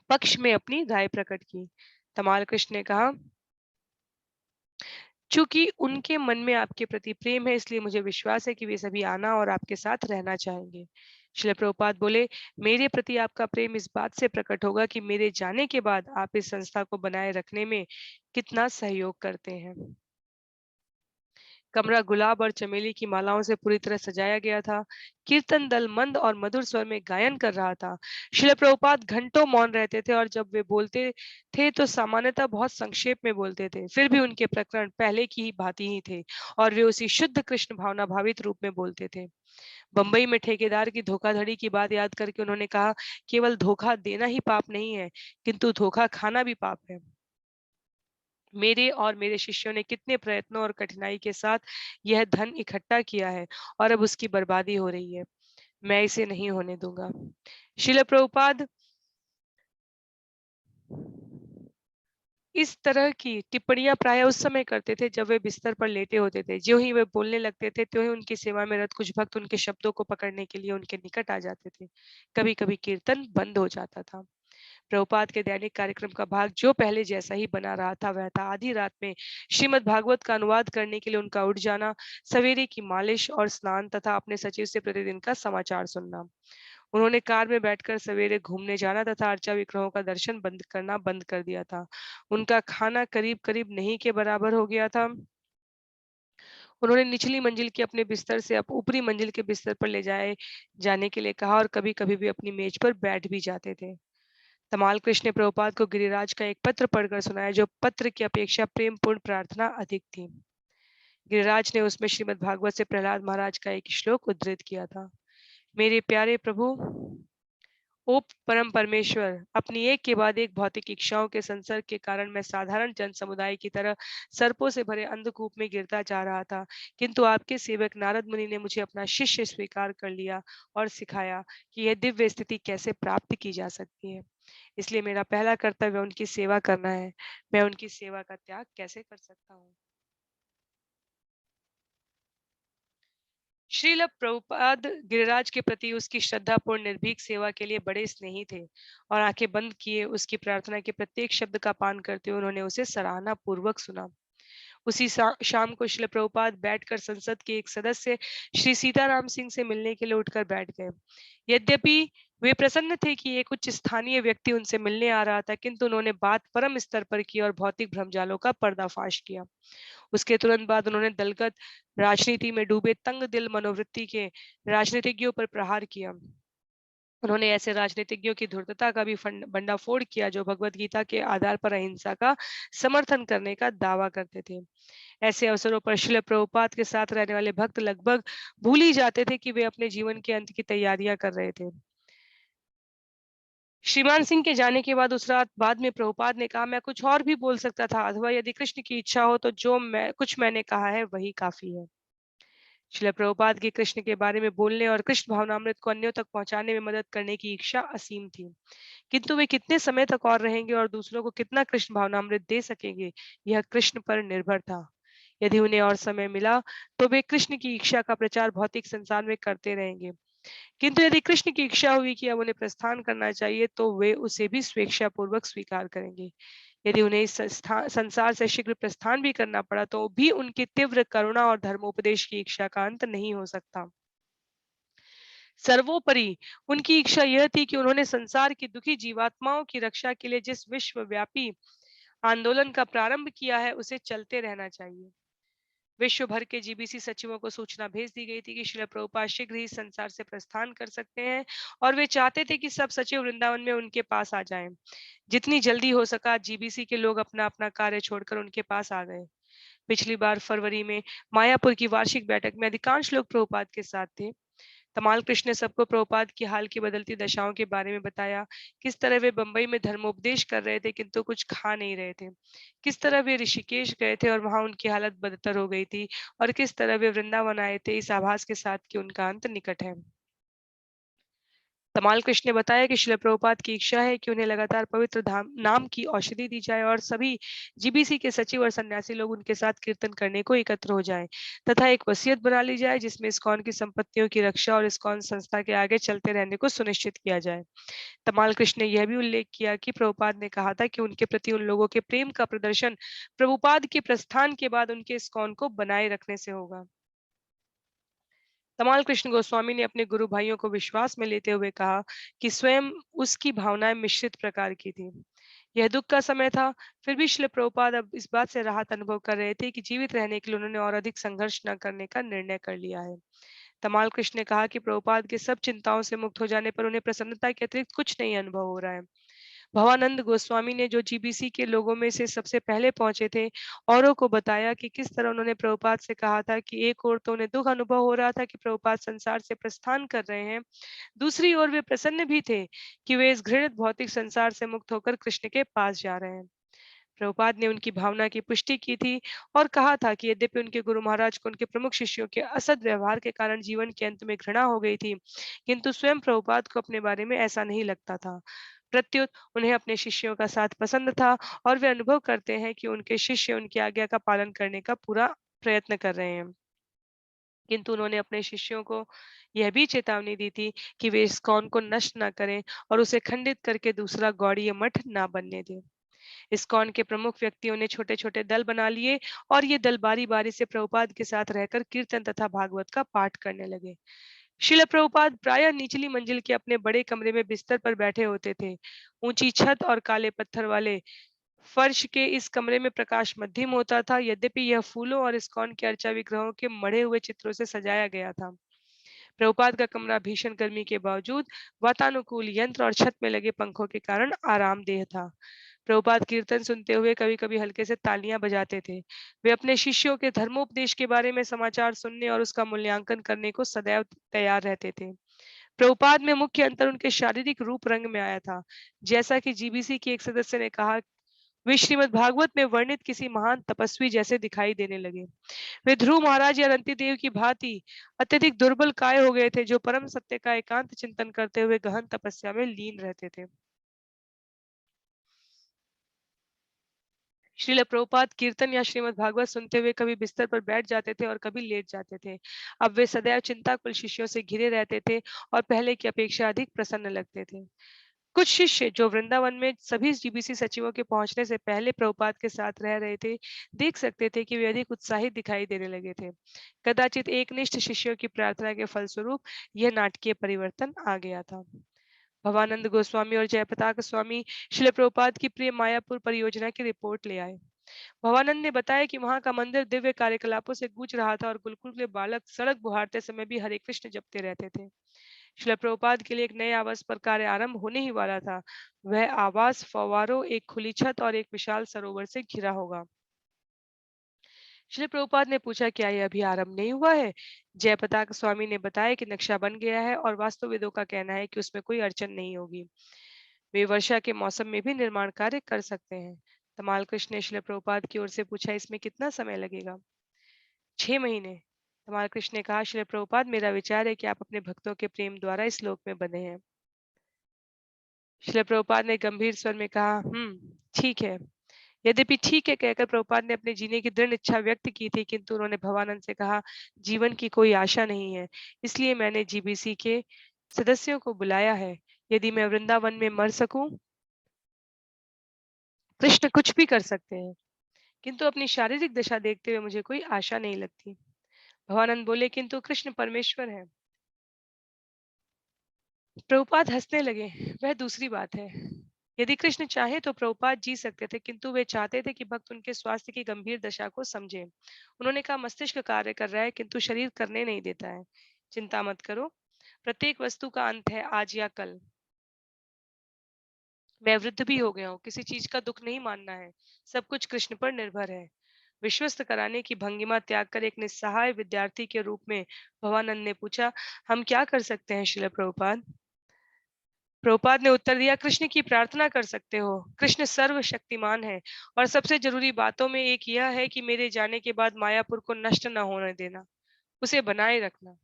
पक्ष में अपनी राय प्रकट की। तमाल कृष्ण ने कहा, चूंकि उनके मन में आपके प्रति प्रेम है, इसलिए मुझे विश्वास है कि वे सभी आना और आपके साथ रहना चाहेंगे। श्रील प्रभुपाद बोले, मेरे प्रति आपका प्रेम इस बात से प्रकट होगा कि मेरे जाने के बाद आप इस संस्था को बनाए रखने में कितना सहयोग करते हैं। कमरा गुलाब और चमेली की मालाओं से पूरी तरह सजाया गया था। कीर्तन दल मंद और मधुर स्वर में गायन कर रहा था। शिला प्रभुपाद घंटों मौन रहते थे और जब वे बोलते थे तो सामान्यतः बहुत संक्षेप में बोलते थे। फिर भी उनके प्रकरण पहले की ही भांति ही थे और वे उसी शुद्ध कृष्ण भावना भावित रूप में बोलते थे। बंबई में ठेकेदार की धोखाधड़ी की बात याद करके उन्होंने कहा, केवल धोखा देना ही पाप नहीं है, किंतु धोखा खाना भी पाप है। मेरे और मेरे शिष्यों ने कितने प्रयत्नों और कठिनाई के साथ यह धन इकट्ठा किया है और अब उसकी बर्बादी हो रही है। मैं इसे नहीं होने दूंगा। शिला प्रभुपाद इस तरह की टिप्पणियां प्राय उस समय करते थे जब वे बिस्तर पर लेटे होते थे। ज्यों ही वे बोलने लगते थे, त्यों ही उनकी सेवा में रत कुछ भक्त उनके शब्दों को पकड़ने के लिए उनके निकट आ जाते थे। कभी-कभी कीर्तन बंद हो जाता था। प्रभुपाद के दैनिक कार्यक्रम का भाग जो पहले जैसा ही बना रहा था वह था आधी रात में श्रीमद् भागवत का अनुवाद करने के लिए उनका उठ जाना, सवेरे की मालिश और स्नान तथा अपने सचिव से प्रतिदिन का समाचार सुनना। उन्होंने कार में बैठकर सवेरे घूमने जाना तथा अर्चा विग्रहों का दर्शन बंद करना बंद कर दिया था। उनका खाना करीब करीब नहीं के बराबर हो गया था। उन्होंने निचली मंजिल के अपने बिस्तर से अब ऊपरी मंजिल के बिस्तर पर ले जाए जाने के लिए कहा और कभी कभी भी अपनी मेज पर बैठ भी जाते थे। तमाल कृष्ण ने प्रभुपाद को गिरिराज का एक पत्र पढ़कर सुनाया जो पत्र की अपेक्षा प्रेमपूर्ण प्रार्थना अधिक थी। गिरिराज ने उसमें श्रीमद् भागवत से प्रहलाद महाराज का एक श्लोक उद्धृत किया था। मेरे प्यारे प्रभु, ओ परम परमेश्वर, अपनी एक के बाद एक भौतिक इच्छाओं के संसर्ग के कारण मैं साधारण जन समुदाय की तरह सर्पों से भरे अंधकूप में गिरता जा रहा था, किंतु आपके सेवक नारद मुनि ने मुझे अपना शिष्य स्वीकार कर लिया और सिखाया कि यह दिव्य स्थिति कैसे प्राप्त की जा सकती है। इसलिए मेरा पहला कर्तव्य उनकी सेवा करना है। मैं उनकी सेवा का त्याग कैसे कर सकता हूँ? श्रील प्रभुपाद गिरिराज के प्रति उसकी श्रद्धापूर्ण निर्भीक सेवा के लिए बड़े स्नेही थे और आंखें बंद किए उसकी प्रार्थना के प्रत्येक शब्द का पान करते हुए उन्होंने उसे सराहना पूर्वक सुना। उसी शाम को श्रील प्रभुपाद बैठकर संसद के एक सदस्य श्री सीताराम सिंह से मिलने के लिए उठकर बैठ गए। यद्यपि वे प्रसन्न थे कि एक उच्च स्थानीय व्यक्ति उनसे मिलने आ रहा था, किंतु उन्होंने बात परम स्तर पर की और भौतिक भ्रमजालों का पर्दाफाश किया। उसके तुरंत बाद उन्होंने दलगत राजनीति में डूबे तंग दिल मनोवृत्ति के राजनीतिज्ञों पर प्रहार किया। उन्होंने ऐसे राजनीतिज्ञों की धूर्तता का भी भंडाफोड़ किया जो भगवत गीता के आधार पर अहिंसा का समर्थन करने का दावा करते थे। ऐसे अवसरों पर श्रील प्रभुपाद के साथ रहने वाले भक्त लगभग भूल ही जाते थे कि वे अपने जीवन के अंत की तैयारियां कर रहे थे। श्रीमान सिंह के जाने के बाद उस रात बाद में प्रभुपाद ने कहा, मैं कुछ और भी बोल सकता था, अथवा यदि कृष्ण की इच्छा हो तो जो मैंने कहा है वही काफी है। श्रील प्रभुपाद की कृष्ण के बारे में बोलने और कृष्ण भावनामृत को अन्यों तक पहुंचाने में मदद करने की इच्छा असीम थी, किंतु वे कितने समय तक और रहेंगे और दूसरों को कितना कृष्ण भावनामृत दे सकेंगे, यह कृष्ण पर निर्भर था। यदि उन्हें और समय मिला तो वे कृष्ण की इच्छा का प्रचार भौतिक संसार में करते रहेंगे, किंतु यदि कृष्ण की इच्छा हुई कि अब उन्हें प्रस्थान करना चाहिए तो वे उसे भी स्वेच्छापूर्वक स्वीकार करेंगे। यदि उन्हें इस संसार से शीघ्र प्रस्थान भी करना पड़ा तो भी उनकी तीव्र करुणा और धर्मोपदेश की इच्छा का अंत नहीं हो सकता। सर्वोपरि उनकी इच्छा यह थी कि उन्होंने संसार की दुखी जीवात्माओं की रक्षा के लिए जिस विश्वव्यापी आंदोलन का प्रारंभ किया है उसे चलते रहना चाहिए। विश्व भर के जीबीसी सचिवों को सूचना भेज दी गई थी कि श्रील प्रभुपाद शीघ्र ही संसार से प्रस्थान कर सकते हैं और वे चाहते थे कि सब सचिव वृंदावन में उनके पास आ जाएं। जितनी जल्दी हो सका जीबीसी के लोग अपना अपना कार्य छोड़कर उनके पास आ गए। पिछली बार फरवरी में मायापुर की वार्षिक बैठक में अधिकांश लोग प्रभुपाद के साथ थे। तमाल कृष्ण ने सबको प्रभुपाद की हाल की बदलती दशाओं के बारे में बताया। किस तरह वे बंबई में धर्मोपदेश कर रहे थे किंतु कुछ खा नहीं रहे थे। किस तरह वे ऋषिकेश गए थे और वहां उनकी हालत बदतर हो गई थी और किस तरह वे वृंदावन आए थे इस आभास के साथ कि उनका अंत निकट है। तमाल कृष्ण ने बताया कि श्रील प्रभुपाद की इच्छा है कि उन्हें लगातार पवित्र धाम नाम की औषधि दी जाए और सभी जीबीसी के सचिव और सन्यासी लोग उनके साथ कीर्तन करने को एकत्र हो जाएं तथा एक वसीयत बना ली जाए जिसमें इस्कॉन की संपत्तियों की रक्षा और इस्कॉन संस्था के आगे चलते रहने को सुनिश्चित किया जाए। तमाल कृष्ण ने यह भी उल्लेख किया कि प्रभुपाद ने कहा था कि उनके प्रति उन लोगों के प्रेम का प्रदर्शन प्रभुपाद के प्रस्थान के बाद उनके इस्कॉन को बनाए रखने से होगा। तमाल कृष्ण गोस्वामी ने अपने गुरु भाइयों को विश्वास में लेते हुए कहा कि स्वयं उसकी भावनाएं मिश्रित प्रकार की थी। यह दुख का समय था, फिर भी श्रील प्रभुपाद अब इस बात से राहत अनुभव कर रहे थे कि जीवित रहने के लिए उन्होंने और अधिक संघर्ष न करने का निर्णय कर लिया है। तमाल कृष्ण ने कहा कि प्रभुपाद के सब चिंताओं से मुक्त हो जाने पर उन्हें प्रसन्नता के अतिरिक्त कुछ नहीं अनुभव हो रहा है। भवानंद गोस्वामी ने जो जीबीसी के लोगों में से सबसे पहले पहुंचे थे, औरों को बताया कि किस तरह उन्होंने प्रभुपाद से कहा था कि एक ओर तो उन्हें दुख अनुभव हो रहा था कि प्रभुपाद संसार से प्रस्थान कर रहे हैं, दूसरी ओर वे प्रसन्न भी थे कि वे इस घृणित भौतिक संसार से मुक्त होकर कृष्ण के पास जा रहे हैं। प्रभुपाद ने उनकी भावना की पुष्टि की थी और कहा था कि यद्यपि उनके गुरु महाराज को उनके प्रमुख शिष्यों के असद व्यवहार के कारण जीवन के अंत में घृणा हो गई थी, किंतु स्वयं प्रभुपाद को अपने बारे में ऐसा नहीं लगता था। प्रत्युत उन्हें अपने शिष्यों का साथ पसंद था और वे अनुभव करते हैं कि उनके शिष्य उनकी आज्ञा का पालन करने का पूरा प्रयत्न कर रहे हैं। किंतु उन्होंने अपने शिष्यों को यह भी चेतावनी दी थी कि वे इस्कॉन को नष्ट न करें और उसे खंडित करके दूसरा गौड़ीय मठ ना बनने दें। इस्कॉन के प्रमुख व्यक्तियों ने छोटे छोटे दल बना लिए और ये दल बारी बारी से प्रभुपाद के साथ रहकर कीर्तन तथा भागवत का पाठ करने लगे। शिल प्रभुपाद प्रायः निचली मंजिल के अपने बड़े कमरे में बिस्तर पर बैठे होते थे। ऊंची छत और काले पत्थर वाले फर्श के इस कमरे में प्रकाश मध्यम होता था, यद्यपि यह फूलों और इस्कॉन के अर्चा विग्रहों के मढ़े हुए चित्रों से सजाया गया था। प्रभुपाद का कमरा भीषण गर्मी के बावजूद वातानुकूल यंत्र और छत में लगे पंखों के कारण आरामदेह था। प्रभुपाद कीर्तन सुनते हुए कभी कभी हल्के से तालियां बजाते थे। वे अपने शिष्यों के धर्मोपदेश के बारे में समाचार सुनने और उसका मूल्यांकन करने को सदैव तैयार रहते थे। प्रभुपाद में मुख्य अंतर उनके शारीरिक रूप रंग में आया था। जैसा कि जीबीसी के एक सदस्य ने कहा, वे श्रीमद् भागवत में वर्णित किसी महान तपस्वी जैसे दिखाई देने लगे। वे ध्रुव महाराज या रंतिदेव की भांति अत्यधिक दुर्बल काय हो गए थे, जो परम सत्य का एकांत चिंतन करते हुए गहन तपस्या में लीन रहते थे। श्रील प्रभुपाद कीर्तन या श्रीमद् भागवत सुनते हुए कभी बिस्तर पर बैठ जाते थे और कभी लेट जाते थे। अब वे सदैव चिंताकुल शिष्यों से घिरे रहते थे और पहले की अपेक्षा अधिक प्रसन्न लगते थे। कुछ शिष्य जो वृंदावन में सभी जीबीसी सचिवों के पहुंचने से पहले प्रभुपाद के साथ रह रहे थे, देख सकते थे कि वे अधिक उत्साहित दिखाई देने लगे थे। कदाचित एकनिष्ठ शिष्यों की प्रार्थना के फलस्वरूप यह नाटकीय परिवर्तन आ गया था। भवानंद गोस्वामी और जयप्रताप स्वामी श्रील प्रभुपाद की प्रिय मायापुर परियोजना की रिपोर्ट ले आए। भवानंद ने बताया कि वहां का मंदिर दिव्य कार्यकलापों से गूंज रहा था और गुरुकुल के बालक सड़क बुहारते समय भी हरे कृष्ण जपते रहते थे। श्रील प्रभुपाद के लिए एक नए आवास पर कार्य आरंभ होने ही वाला था। वह आवास फव्वारों, एक खुली छत और एक विशाल सरोवर से घिरा होगा। श्री प्रभुपाद ने पूछा, क्या यह अभी आरंभ नहीं हुआ है? जयप्रताप स्वामी ने बताया कि नक्शा बन गया है और वास्तुविदों का कहना है कि उसमें कोई अड़चन नहीं होगी। वे वर्षा के मौसम में भी निर्माण कार्य कर सकते हैं। तमाल कृष्ण ने श्री प्रभुपाद की ओर से पूछा, इसमें कितना समय लगेगा? 6 महीने। तमाल कृष्ण ने कहा, श्री प्रभुपाद, मेरा विचार है कि आप अपने भक्तों के प्रेम द्वारा इस लोक में बंधे हैं। श्री प्रभुपाद ने गंभीर स्वर में कहा, ठीक है। यद्यपि ठीक है कहकर प्रभुपाद ने अपने जीने की दृढ़ इच्छा व्यक्त की थी, किंतु उन्होंने भवानंद से कहा, जीवन की कोई आशा नहीं है, इसलिए मैंने जीबीसी के सदस्यों को बुलाया है। यदि मैं वृंदावन में मर सकूं, कृष्ण कुछ भी कर सकते हैं, किंतु अपनी शारीरिक दशा देखते हुए मुझे कोई आशा नहीं लगती। भवानंद बोले, किंतु कृष्ण परमेश्वर है। प्रभुपाद हंसने लगे, वह दूसरी बात है। यदि कृष्ण चाहे तो प्रभुपाद जी सकते थे, किंतु वे चाहते थे कि भक्त उनके स्वास्थ्य की गंभीर दशा को समझे। उन्होंने कहा, मस्तिष्क कार्य कर रहा है किंतु शरीर करने नहीं देता है। चिंता मत करो, प्रत्येक वस्तु का अंत है, आज या कल। मैं वृद्ध भी हो गया हूँ, किसी चीज का दुख नहीं मानना है, सब कुछ कृष्ण पर निर्भर है। विश्वस्त कराने की भंगिमा त्याग कर एक निस्सहाय विद्यार्थी के रूप में भवानंद ने पूछा, हम क्या कर सकते हैं श्रील प्रभुपाद? प्रभुपाद ने उत्तर दिया, कृष्ण की प्रार्थना कर सकते हो। कृष्ण सर्वशक्तिमान है और सबसे जरूरी बातों में एक यह है कि मेरे जाने के बाद मायापुर को नष्ट न होने देना, उसे बनाए रखना।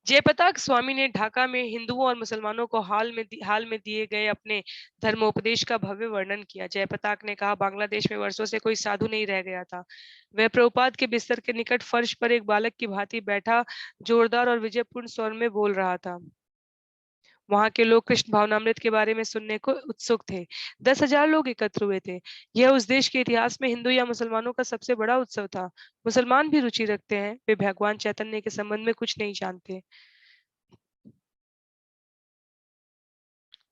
जयप्रताप स्वामी ने ढाका में हिंदुओं और मुसलमानों को हाल में दिए गए अपने धर्मोपदेश का भव्य वर्णन किया। जयप्रताप ने कहा, बांग्लादेश में वर्षों से कोई साधु नहीं रह गया था। वह प्रभुपाद के बिस्तर के निकट फर्श पर एक बालक की भांति बैठा जोरदार और विजयपूर्ण स्वर में बोल रहा था। वहां के लोग कृष्ण भावनामृत के बारे में सुनने को उत्सुक थे। 10,000 लोग एकत्र हुए थे। यह उस देश के इतिहास में हिंदू या मुसलमानों का सबसे बड़ा उत्सव था। मुसलमान भी रुचि रखते हैं, वे भगवान चैतन्य के संबंध में कुछ नहीं जानते।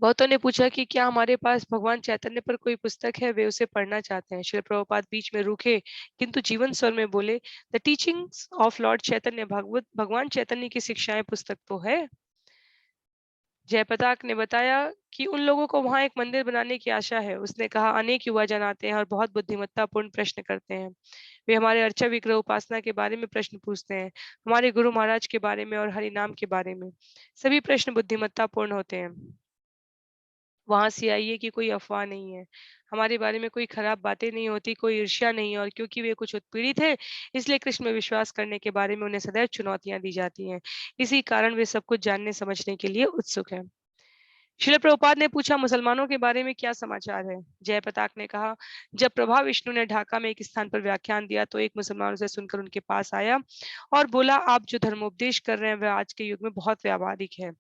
बहुतों ने पूछा कि क्या हमारे पास भगवान चैतन्य पर कोई पुस्तक है, वे उसे पढ़ना चाहते हैं। श्रील प्रभुपाद बीच में रुके, किंतु जीवन स्वर में बोले, द टीचिंग्स ऑफ लॉर्ड चैतन्य, भागवत भगवान चैतन्य की शिक्षाएं पुस्तक तो है। जयप्रताप ने बताया कि उन लोगों को वहां एक मंदिर बनाने की आशा है। उसने कहा, अनेक युवा जन आते हैं और बहुत बुद्धिमत्तापूर्ण प्रश्न करते हैं। वे हमारे अर्चा विग्रह उपासना के बारे में प्रश्न पूछते हैं, हमारे गुरु महाराज के बारे में और हरि नाम के बारे में। सभी प्रश्न बुद्धिमत्तापूर्ण होते हैं। वहाँ से आइए कि कोई अफ़वाह नहीं है। हमारे बारे में कोई खराब बातें नहीं होती, कोई ईर्ष्या नहीं है, और क्योंकि वे कुछ उत्पीड़ित हैं, इसलिए कृष्ण में विश्वास करने के बारे में उन्हें सदैव चुनौतियाँ दी जाती हैं। इसी कारण वे सब कुछ जानने समझने के लिए उत्सुक हैं। श्रील प्रभुपाद ने पूछा, मुसलमानों के बारे में क्या समाचार है? जयप्रताप ने कहा, जब प्रभा विष्णु ने ढाका में एक स्थान पर व्याख्यान दिया तो एक मुसलमान उसे सुनकर उनके पास आया और बोला, आप जो धर्मोपदेश कर रहे हैं वह आज के युग में बहुत व्यावहारिक है।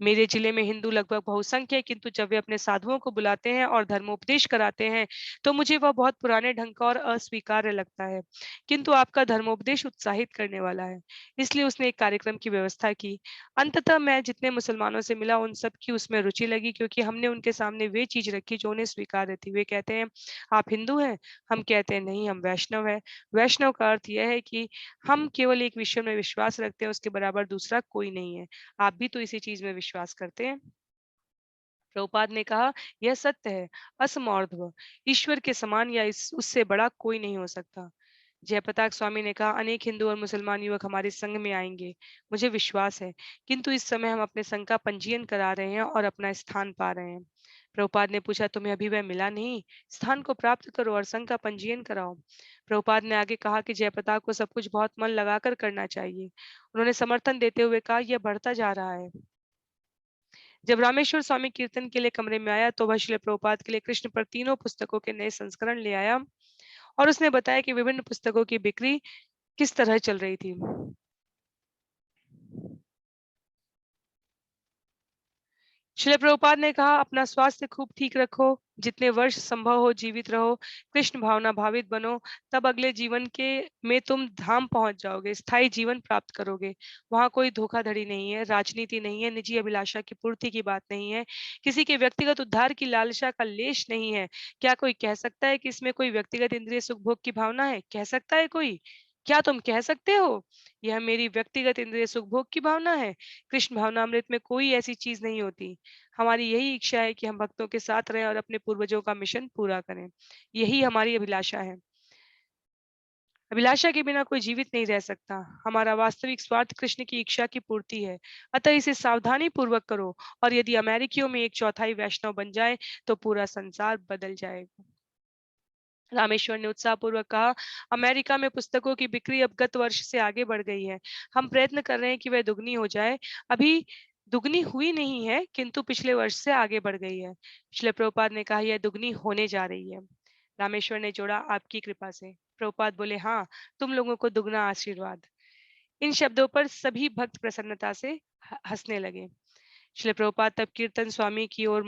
मेरे जिले में हिंदू लगभग बहुसंख्य है, किंतु जब वे अपने साधुओं को बुलाते हैं और धर्मोपदेश कराते हैं तो मुझे वह बहुत पुराने ढंग का और अस्वीकार्य लगता है। किंतु आपका धर्मोपदेश उत्साहित करने वाला है, इसलिए उसने एक कार्यक्रम की व्यवस्था की। अंततः मैं जितने मुसलमानों से मिला उन सब की उसमें रुचि लगी, क्योंकि हमने उनके सामने वे चीज रखी जो उन्हें स्वीकार्य थी। वे कहते हैं, आप हिंदू हैं? हम कहते हैं, नहीं, हम वैष्णव हैं। वैष्णव का अर्थ यह है कि हम केवल एक विषय में विश्वास रखते हैं, उसके बराबर दूसरा कोई नहीं है। आप भी तो इसी चीज में विश्वास करते हैं। प्रभुपाद ने कहा, यह सत्य है। असमौर्ध्व ईश्वर के समान या इस उससे बड़ा कोई नहीं हो सकता। जयप्रताप स्वामी ने कहा, अनेक हिंदू और मुसलमान युवक हमारे संघ में आएंगे, मुझे विश्वास है। किंतु इस समय हम अपने संघ का पंजीयन करा रहे हैं और अपना स्थान पा रहे हैं। प्रभुपाद ने पूछा, तुम्हें अभी वह मिला नहीं? स्थान को प्राप्त करो और संघ का पंजीयन कराओ। प्रभुपाद ने आगे कहा कि जयप्रताप को सब कुछ बहुत मन लगाकर करना चाहिए। उन्होंने समर्थन देते हुए कहा, यह बढ़ता जा रहा है। जब रामेश्वर स्वामी कीर्तन के लिए कमरे में आया तो वह श्रील प्रभुपाद के लिए कृष्ण पर तीनों पुस्तकों के नए संस्करण ले आया और उसने बताया कि विभिन्न पुस्तकों की बिक्री किस तरह चल रही थी। श्रील प्रभुपाद ने कहा, अपना स्वास्थ्य खूब ठीक रखो, जितने वर्ष संभव हो जीवित रहो, कृष्ण भावना भावित बनो, तब अगले जीवन के में तुम धाम पहुंच जाओगे, स्थायी जीवन प्राप्त करोगे। वहां कोई धोखाधड़ी नहीं है, राजनीति नहीं है, निजी अभिलाषा की पूर्ति की बात नहीं है, किसी के व्यक्तिगत उद्धार की लालसा का लेश नहीं है। क्या कोई कह सकता है कि इसमें कोई व्यक्तिगत इंद्रिय सुख भोग की भावना है? कह सकता है कोई? क्या तुम कह सकते हो यह मेरी व्यक्तिगत इंद्रिय सुख भोग की भावना है? कृष्ण भावनामृत में कोई ऐसी चीज नहीं होती। हमारी यही इच्छा है कि हम भक्तों के साथ रहें और अपने पूर्वजों का मिशन पूरा करें। यही हमारी अभिलाषा है। अभिलाषा के बिना कोई जीवित नहीं रह सकता। हमारा वास्तविक स्वार्थ कृष्ण की इच्छा की पूर्ति है। अतः इसे सावधानी पूर्वक करो, और यदि अमेरिकियों में एक चौथाई वैष्णव बन जाए तो पूरा संसार बदल जाएगा। रामेश्वर ने उत्साहपूर्वक कहा, अमेरिका में पुस्तकों की बिक्री अब गत वर्ष से आगे बढ़ गई है। हम प्रयत्न कर रहे हैं कि वह दुगनी हो जाए। अभी दुगनी हुई नहीं है, किंतु पिछले वर्ष से आगे बढ़ गई है। श्रील प्रभुपाद ने कहा, यह दुगनी होने जा रही है। रामेश्वर ने जोड़ा, आपकी कृपा से। प्रभुपाद बोले, हाँ, तुम लोगों को दुगना आशीर्वाद। इन शब्दों पर सभी भक्त प्रसन्नता से हंसने लगे। श्रील प्रभुपाद तब कीर्तनानंद स्वामी की ओर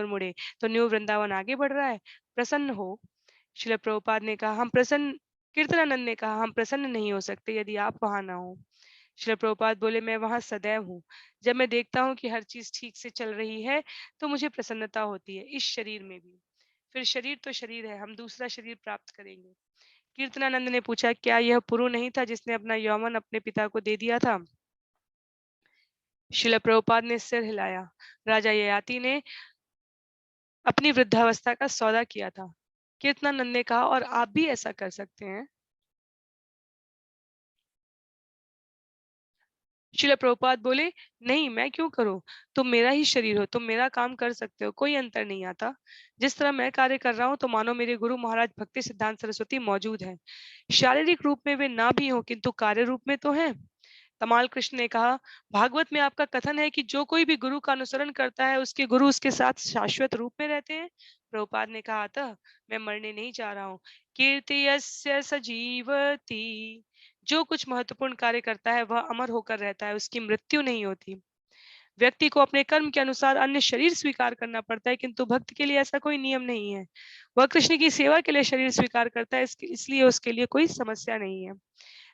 मुड़े तो न्यू वृंदावन आगे बढ़ रहा है, प्रसन्न हो। श्रील प्रभुपाद ने कहा, हम प्रसन्न कीर्तनानंद ने कहा, हम प्रसन्न नहीं हो सकते यदि आप वहां ना हो। श्रील प्रभुपाद बोले, मैं वहां सदैव हूँ। जब मैं देखता हूँ कि हर चीज ठीक से चल रही है तो मुझे प्रसन्नता होती है, इस शरीर में भी। फिर शरीर तो शरीर है, हम दूसरा शरीर प्राप्त करेंगे। कीर्तनानंद ने पूछा, क्या यह पुरु नहीं था जिसने अपना यौवन अपने पिता को दे दिया था? श्रील प्रभुपाद ने सिर हिलाया। राजा ययाति ने अपनी वृद्धावस्था का सौदा किया था। कीर्तनानंद ने कहा, और आप भी ऐसा कर सकते हैं? श्रील प्रभुपाद बोले, नहीं, मैं क्यों करूं? तुम मेरा ही शरीर हो, तुम मेरा काम कर सकते हो, कोई अंतर नहीं आता। जिस तरह मैं कार्य कर रहा हूं तो मानो मेरे गुरु महाराज भक्ति सिद्धांत सरस्वती मौजूद हैं। शारीरिक रूप में वे ना भी हो, किंतु कार्य रूप में तो हैं। तमाल कृष्ण ने कहा, भागवत में आपका कथन है कि जो कोई भी गुरु का अनुसरण करता है उसके गुरु उसके साथ शाश्वत रूप में रहते हैं। प्रभुपाद ने कहा, अतः मैं मरने नहीं जा रहा हूँ। कीर्ति यस्य सजीवति, जो कुछ महत्वपूर्ण कार्य करता है वह अमर होकर रहता है, उसकी मृत्यु नहीं होती। व्यक्ति को अपने कर्म के अनुसार अन्य शरीर स्वीकार करना पड़ता है, किंतु भक्त के लिए ऐसा कोई नियम नहीं है। वह कृष्ण की सेवा के लिए शरीर स्वीकार करता है, इसलिए उसके लिए कोई समस्या नहीं है।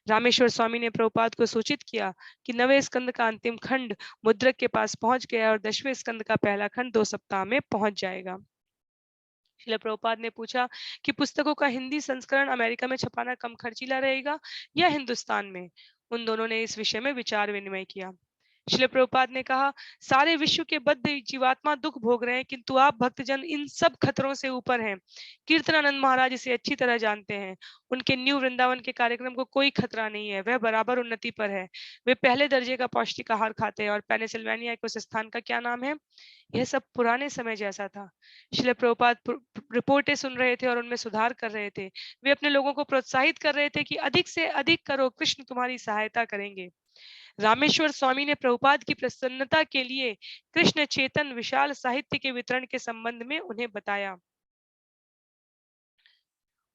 रामेश्वर स्वामी ने प्रभुपाद को सूचित किया कि 9वें स्कंद का अंतिम खंड मुद्रक के पास पहुंच गया और 10वें स्कंद का पहला खंड 2 सप्ताह में पहुंच जाएगा। शिला प्रभुपाद ने पूछा कि पुस्तकों का हिंदी संस्करण अमेरिका में छपाना कम खर्चीला रहेगा या हिंदुस्तान में। उन दोनों ने इस विषय में विचार विनिमय किया। शिला प्रभुपाद ने कहा, सारे विश्व के बद्ध जीवात्मा दुख भोग रहे हैं, किंतु आप भक्तजन इन सब खतरों से ऊपर हैं। कीर्तनानंद महाराज इसे अच्छी तरह जानते हैं। उनके न्यू वृंदावन के कार्यक्रम को कोई खतरा नहीं है, वह बराबर उन्नति पर है। वे पहले दर्जे का पौष्टिक आहार खाते हैं और पेनिसिल्वेनिया के उस स्थान का क्या नाम है? यह सब पुराने समय जैसा था। श्रील प्रभुपाद रिपोर्टें सुन रहे थे और उनमें सुधार कर रहे थे। वे अपने लोगों को प्रोत्साहित कर रहे थे कि अधिक से अधिक करो, कृष्ण तुम्हारी सहायता करेंगे। रामेश्वर स्वामी ने प्रभुपाद की प्रसन्नता के लिए कृष्ण चेतन विशाल साहित्य के वितरण के संबंध में उन्हें बताया।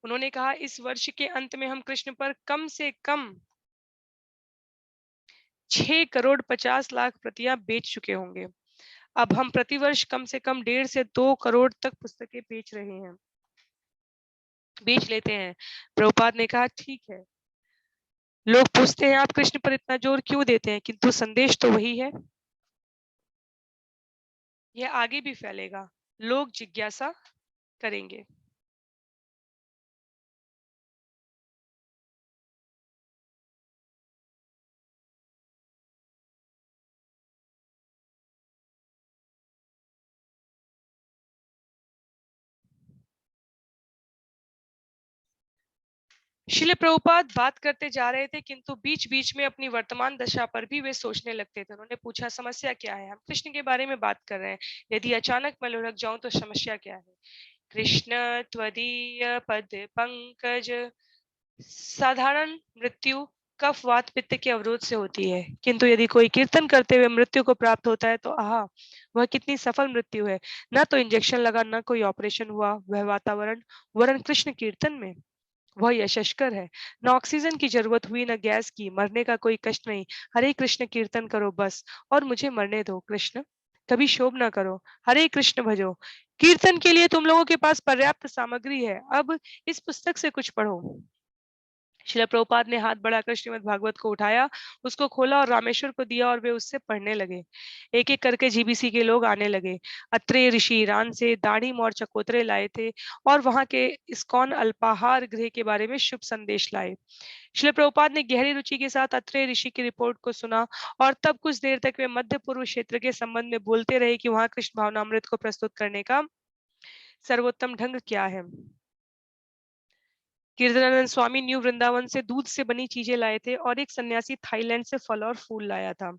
उन्होंने कहा, इस वर्ष के अंत में हम कृष्ण पर कम से कम 6 करोड़ 50 लाख प्रतियां बेच चुके होंगे। अब हम प्रतिवर्ष कम से कम 1.5 से 2 करोड़ तक पुस्तकें बेच लेते हैं। प्रभुपाद ने कहा, ठीक है। लोग पूछते हैं, आप कृष्ण पर इतना जोर क्यों देते हैं, किंतु संदेश तो वही है। यह आगे भी फैलेगा, लोग जिज्ञासा करेंगे। श्रील प्रभुपाद बात करते जा रहे थे, किंतु बीच बीच में अपनी वर्तमान दशा पर भी वे सोचने लगते थे। उन्होंने पूछा, समस्या क्या है? हम कृष्ण के बारे में बात कर रहे हैं, यदि अचानक मैं लुढ़क जाऊं तो समस्या क्या है? कृष्ण त्वदीय पद पंकज साधारण मृत्यु कफ वात पित्त के अवरोध से होती है, किंतु यदि कोई कीर्तन करते हुए मृत्यु को प्राप्त होता है तो आहा, वह कितनी सफल मृत्यु है। न तो इंजेक्शन लगा, न कोई ऑपरेशन हुआ, वह वातावरण वरण कृष्ण कीर्तन में, वह यशस्कर है। न ऑक्सीजन की जरूरत हुई, न गैस की, मरने का कोई कष्ट नहीं। हरे कृष्ण कीर्तन करो बस, और मुझे मरने दो कृष्ण, कभी शोभ न करो। हरे कृष्ण भजो। कीर्तन के लिए तुम लोगों के पास पर्याप्त सामग्री है, अब इस पुस्तक से कुछ पढ़ो। श्रील प्रभुपाद ने हाथ बढ़ाकर श्रीमद् भागवत को उठाया, उसको खोला और रामेश्वर को दिया और वे उससे पढ़ने लगे। एक एक करके जीबीसी के लोग आने लगे। अत्रेय ऋषि ईरान से दाढ़ी और चकोतरे लाए थे और वहां के इस्कॉन अल्पाहार गृह के बारे में शुभ संदेश लाए। श्रील प्रभुपाद ने गहरी रुचि के साथ अत्रेय ऋषि की रिपोर्ट को सुना और तब कुछ देर तक वे मध्य पूर्व क्षेत्र के संबंध में बोलते रहे कि वहां कृष्ण भावनामृत को प्रस्तुत करने का सर्वोत्तम ढंग क्या है। कीर्तनानंद स्वामी न्यू वृंदावन से दूध से बनी चीजें लाए थे और एक सन्यासी थाईलैंड से फल और फूल लाया था।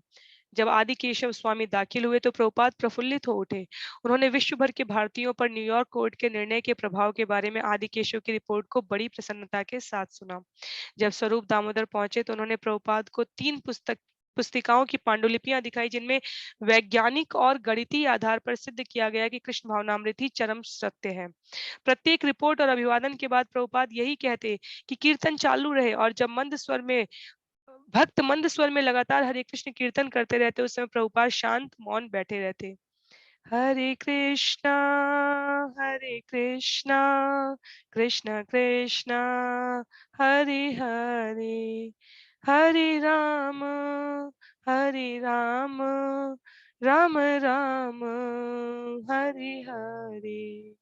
जब आदि केशव स्वामी दाखिल हुए तो प्रभुपाद प्रफुल्लित हो उठे। उन्होंने विश्व भर के भारतीयों पर न्यूयॉर्क कोर्ट के निर्णय के प्रभाव के बारे में आदि केशव की रिपोर्ट को बड़ी प्रसन्नता के साथ सुना। जब स्वरूप दामोदर पहुंचे तो उन्होंने प्रभुपाद को 3 पुस्तिकाओं की पांडुलिपियां दिखाई, जिनमें वैज्ञानिक और गणितीय आधार पर सिद्ध किया गया कि कृष्ण भावनामृत ही चरम सत्य है। प्रत्येक रिपोर्ट और अभिवादन के बाद प्रभुपाद यही कहते कि कीर्तन चालू रहे, और जब मंद स्वर में भक्त मंद स्वर में लगातार हरे कृष्ण कीर्तन करते रहते, उस समय प्रभुपाद शांत मौन बैठे रहते। हरे कृष्णा कृष्ण कृष्ण हरे हरे, हरे राम हरे राम, राम राम हरे हरे।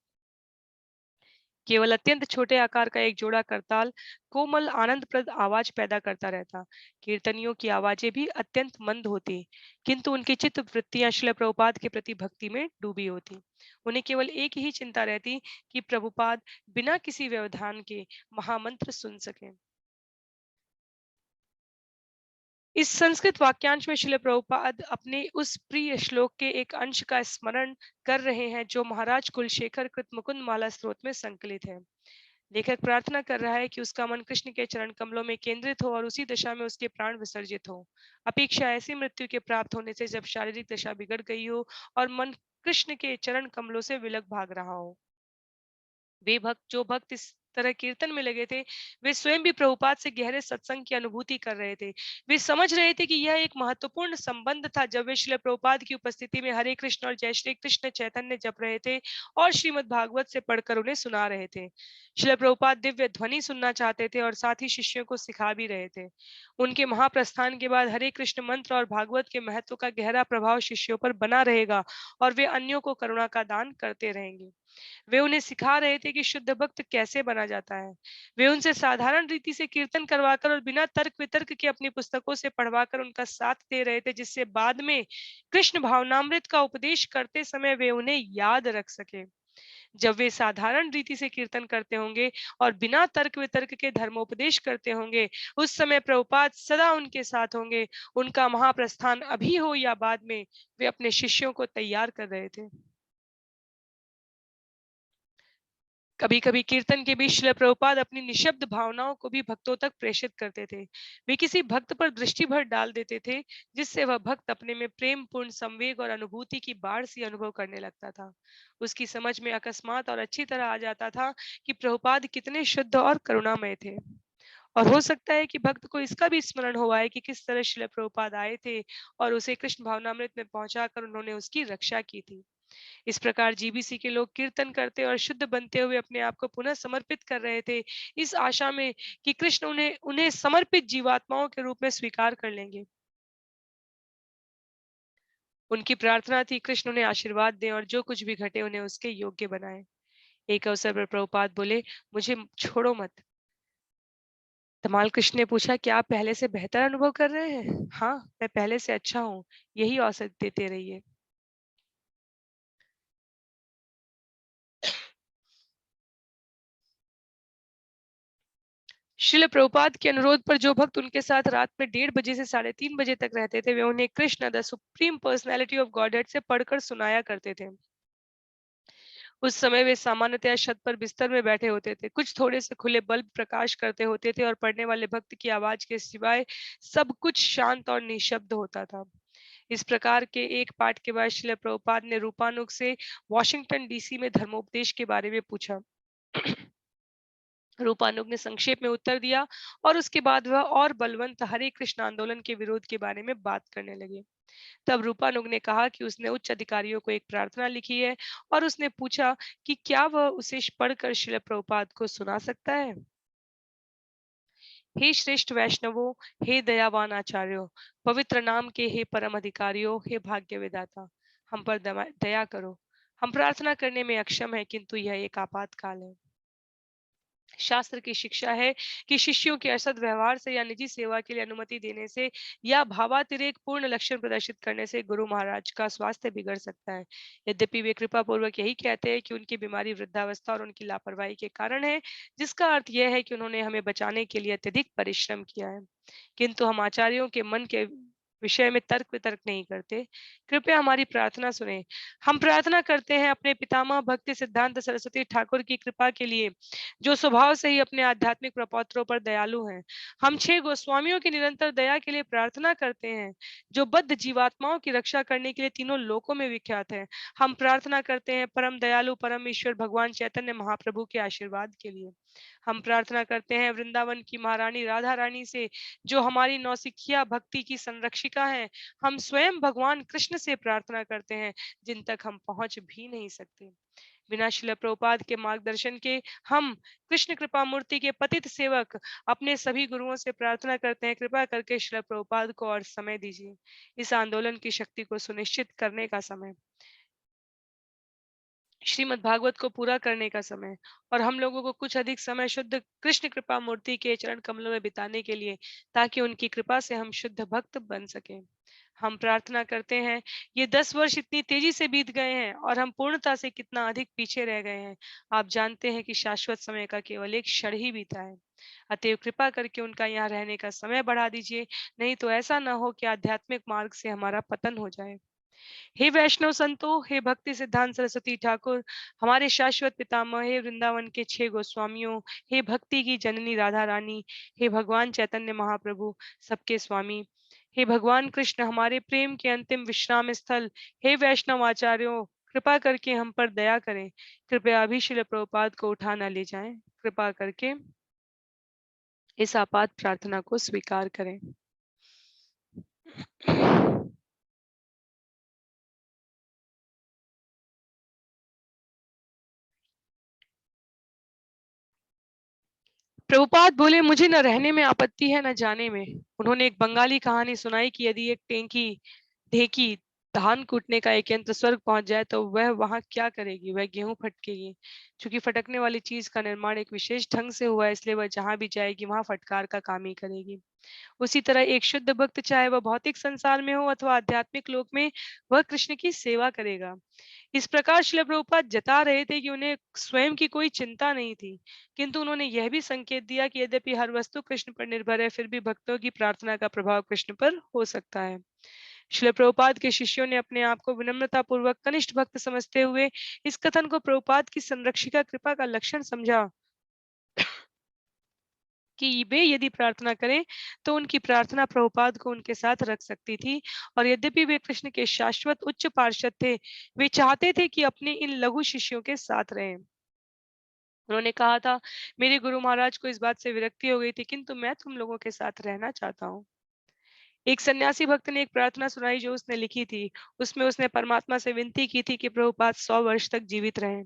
केवल अत्यंत छोटे आकार का एक जोड़ा करताल कोमल आनंदप्रद आवाज पैदा करता रहता। कीर्तनियों की आवाजें भी अत्यंत मंद होती, किंतु उनकी चित्त वृत्तियां श्रील प्रभुपाद के प्रति भक्ति में डूबी होती। उन्हें केवल एक ही चिंता रहती कि प्रभुपाद बिना किसी व्यवधान के महामंत्र सुन सकें। इस संस्कृत वाक्यांश में श्रील प्रभुपाद अपने उस प्रिय श्लोक के एक अंश का स्मरण कर रहे हैं जो महाराज कुलशेखर कृत मुकुंद माला स्त्रोत में संकलित है। लेखक प्रार्थना कर रहा है कि उसका मन कृष्ण के चरण कमलों में केंद्रित हो और उसी दशा में उसके प्राण विसर्जित हो। अपेक्षा ऐसी मृत्यु के प्राप्त होने से जब शारीरिक दशा बिगड़ गई हो और मन कृष्ण के चरण कमलों से विलग भाग रहा हो। वे भक्त जो भक्त इस तरह कीर्तन में लगे थे, वे स्वयं भी प्रभुपाद से गहरे सत्संग की अनुभूति कर रहे थे। वे समझ रहे थे कि यह एक महत्वपूर्ण संबंध था जब वे श्रील प्रभुपाद की उपस्थिति में हरे कृष्ण और जय श्री कृष्ण चैतन्य जप रहे थे और श्रीमद् भागवत से पढ़कर उन्हें सुना रहे थे। श्रील प्रभुपाद दिव्य ध्वनि सुनना चाहते थे और साथ ही शिष्यों को सिखा भी रहे थे। उनके महाप्रस्थान के बाद हरे कृष्ण मंत्र और भागवत के महत्व का गहरा प्रभाव शिष्यों पर बना रहेगा और वे अन्यों को करुणा का दान करते रहेंगे। वे उन्हें सिखा रहे थे कि शुद्ध भक्त कैसे बना जाता है। वे उनसे साधारण रीति से कीर्तन करवाकर और बिना तर्क वितर्क के अपनी पुस्तकों से पढ़वाकर उनका साथ दे रहे थे, जिससे बाद में कृष्ण भावनामृत का उपदेश करते समय वे उन्हें याद रख सके। जब वे साधारण रीति से कीर्तन करते होंगे और बिना तर्क वितर्क के धर्मोपदेश करते होंगे, उस समय प्रभुपाद सदा उनके साथ होंगे। उनका महाप्रस्थान अभी हो या बाद में, वे अपने शिष्यों को तैयार कर रहे थे। कभी कभी कीर्तन के बीच श्रील प्रभुपाद अपनी निशब्द भावनाओं को भी भक्तों तक प्रेषित करते थे। वे किसी भक्त पर दृष्टि भर डाल देते थे, जिससे वह भक्त अपने में प्रेम पूर्ण संवेग और अनुभूति की बाढ़ सी अनुभव करने लगता था। उसकी समझ में अकस्मात और अच्छी तरह आ जाता था कि प्रभुपाद कितने शुद्ध और करुणामय थे। और हो सकता है कि भक्त को इसका भी स्मरण हुआ है कि किस तरह श्रील प्रभुपाद आए थे और उसे कृष्ण भावनामृत में पहुंचाकर उन्होंने उसकी रक्षा की थी। इस प्रकार जीबीसी के लोग कीर्तन करते और शुद्ध बनते हुए अपने आप को पुनः समर्पित कर रहे थे, इस आशा में कि कृष्ण उन्हें उन्हें समर्पित जीवात्माओं के रूप में स्वीकार कर लेंगे। उनकी प्रार्थना थी कृष्ण उन्हें आशीर्वाद दें और जो कुछ भी घटे उन्हें उसके योग्य बनाए। एक अवसर पर प्रभुपाद बोले, मुझे छोड़ो मत। तमाल कृष्ण ने पूछा, क्या आप पहले से बेहतर अनुभव कर रहे हैं? हाँ, मैं पहले से अच्छा हूँ। यही औसत देते रहिए। श्रील प्रभुपाद के अनुरोध पर जो भक्त उनके साथ रात में 1:30 से 3:30 बजे तक रहते थे, वे उन्हें Krishna the supreme personality of godhead से पढ़कर सुनाया करते थे। उस समय वे सामान्यतया छत पर बिस्तर में बैठे होते थे। कुछ थोड़े से खुले बल्ब प्रकाश करते होते थे और पढ़ने वाले भक्त की आवाज के सिवाय सब कुछ शांत और निशब्द होता था। इस प्रकार के एक पाठ के बाद श्रील प्रभुपाद ने रूपानुग से वॉशिंगटन डीसी में धर्मोपदेश के बारे में पूछा। रूपानुग ने संक्षेप में उत्तर दिया और उसके बाद वह और बलवंत हरे कृष्ण आंदोलन के विरोध के बारे में बात करने लगे। तब रूपानुग ने कहा कि उसने उच्च अधिकारियों को एक प्रार्थना लिखी है और उसने पूछा कि क्या वह उसे पढ़कर श्रील प्रभुपाद को सुना सकता है। हे श्रेष्ठ वैष्णवों, हे दयावान आचार्यों, पवित्र नाम के हे परम अधिकारियों, हे भाग्य विधाता, हम पर दया करो। हम प्रार्थना करने में अक्षम है, किंतु यह एक आपातकाल है। शास्त्र की शिक्षा है कि शिष्यों के असद व्यवहार से या निजी सेवा के लिए अनुमति देने से या भावातिरेक पूर्ण लक्षण प्रदर्शित करने से गुरु महाराज का स्वास्थ्य बिगड़ सकता है। यद्यपि वे कृपा पूर्वक यही कहते हैं कि उनकी बीमारी वृद्धावस्था और उनकी लापरवाही के कारण है, जिसका अर्थ यह है कि उन्होंने हमें बचाने के लिए अत्यधिक परिश्रम किया है। किंतु हम आचार्यों के मन के विषय में तर्क वितर्क नहीं करते। कृपया हमारी प्रार्थना सुने। हम प्रार्थना करते हैं अपने पितामह भक्ति सिद्धांत सरस्वती ठाकुर की कृपा के लिए, जो स्वभाव से ही अपने आध्यात्मिक प्रपौत्रों पर दयालु हैं। हम 6 गोस्वामियों की निरंतर दया के लिए प्रार्थना करते हैं, जो बद्ध जीवात्माओं की रक्षा करने के लिए तीनों लोकों में विख्यात हैं। हम प्रार्थना करते हैं परम दयालु परम ईश्वर भगवान चैतन्य महाप्रभु के आशीर्वाद के लिए। हम प्रार्थना करते हैं वृंदावन की महारानी राधा रानी से, जो हमारी नौसिखिया भक्ति की संरक्षिका है। हम स्वयं भगवान कृष्ण से प्रार्थना करते हैं, जिन तक हम पहुंच भी नहीं सकते। बिना शिल प्रभुपाद के मार्गदर्शन के हम कृष्ण कृपा मूर्ति के पतित सेवक अपने सभी गुरुओं से प्रार्थना करते हैं, कृपा करके शिल प्रभुपाद को और समय दीजिए। इस आंदोलन की शक्ति को सुनिश्चित करने का समय, श्रीमद् भागवत को पूरा करने का समय, और हम लोगों को कुछ अधिक समय शुद्ध कृष्ण कृपा मूर्ति के चरण कमलों में बिताने के लिए, ताकि उनकी कृपा से हम शुद्ध भक्त बन सकें। हम प्रार्थना करते हैं, ये 10 वर्ष इतनी तेजी से बीत गए हैं और हम पूर्णता से कितना अधिक पीछे रह गए हैं। आप जानते हैं कि शाश्वत समय का केवल एक क्षण ही बीता है। अतएव कृपा करके उनका यहाँ रहने का समय बढ़ा दीजिए, नहीं तो ऐसा न हो कि आध्यात्मिक मार्ग से हमारा पतन हो जाए। हे वैष्णव संतो, हे भक्ति सिद्धांत सरस्वती ठाकुर, हमारे शाश्वत पितामह, हे वृंदावन के 6 गोस्वामियों, हे भक्ति की जननी राधा रानी, हे भगवान चैतन्य महाप्रभु, सबके स्वामी, हे भगवान कृष्ण हमारे प्रेम के अंतिम विश्राम स्थल, हे वैष्णव आचार्यों, कृपा करके हम पर दया करें। कृपया अभी शिल प्रभुपाद को उठा ना ले जाएं। कृपा करके इस आपात प्रार्थना को स्वीकार करें। प्रभुपाद बोले, मुझे न रहने में आपत्ति है न जाने में। उन्होंने एक बंगाली कहानी सुनाई कि यदि एक ढेकी धान कूटने का एक यंत्र स्वर्ग पहुंच जाए तो वह वहां क्या करेगी? वह गेहूं फटकेगी। क्योंकि फटकने वाली चीज का निर्माण एक विशेष ढंग से हुआ है, इसलिए वह जहां भी जाएगी वहां फटकार का काम ही करेगी। उसी तरह एक शुद्ध भक्त, चाहे वह भौतिक संसार में हो अथवा आध्यात्मिक लोक में, वह कृष्ण की सेवा करेगा। इस प्रकार श्रील प्रभुपाद जता रहे थे कि उन्हें स्वयं की कोई चिंता नहीं थी, किंतु उन्होंने यह भी संकेत दिया कि यद्यपि हर वस्तु कृष्ण पर निर्भर है, फिर भी भक्तों की प्रार्थना का प्रभाव कृष्ण पर हो सकता है। श्रील प्रभुपाद के शिष्यों ने अपने आप को विनम्रता पूर्वक कनिष्ठ भक्त समझते हुए इस कथन को प्रभुपाद की संरक्षिका कृपा का लक्षण समझा कि वे यदि प्रार्थना करें तो उनकी प्रार्थना प्रभुपाद को उनके साथ रख सकती थी। और यद्यपि वे कृष्ण के शाश्वत उच्च पार्षद थे, वे चाहते थे कि अपने इन लघु शिष्यों के साथ रहें। उन्होंने कहा था, मेरे गुरु महाराज को इस बात से विरक्ति हो गई थी, किंतु मैं तुम लोगों के साथ रहना चाहता हूँ। एक सन्यासी भक्त ने एक प्रार्थना सुनाई जो उसने लिखी थी। उसमें उसने परमात्मा से विनती की थी कि प्रभुपाद 100 वर्ष तक जीवित रहें।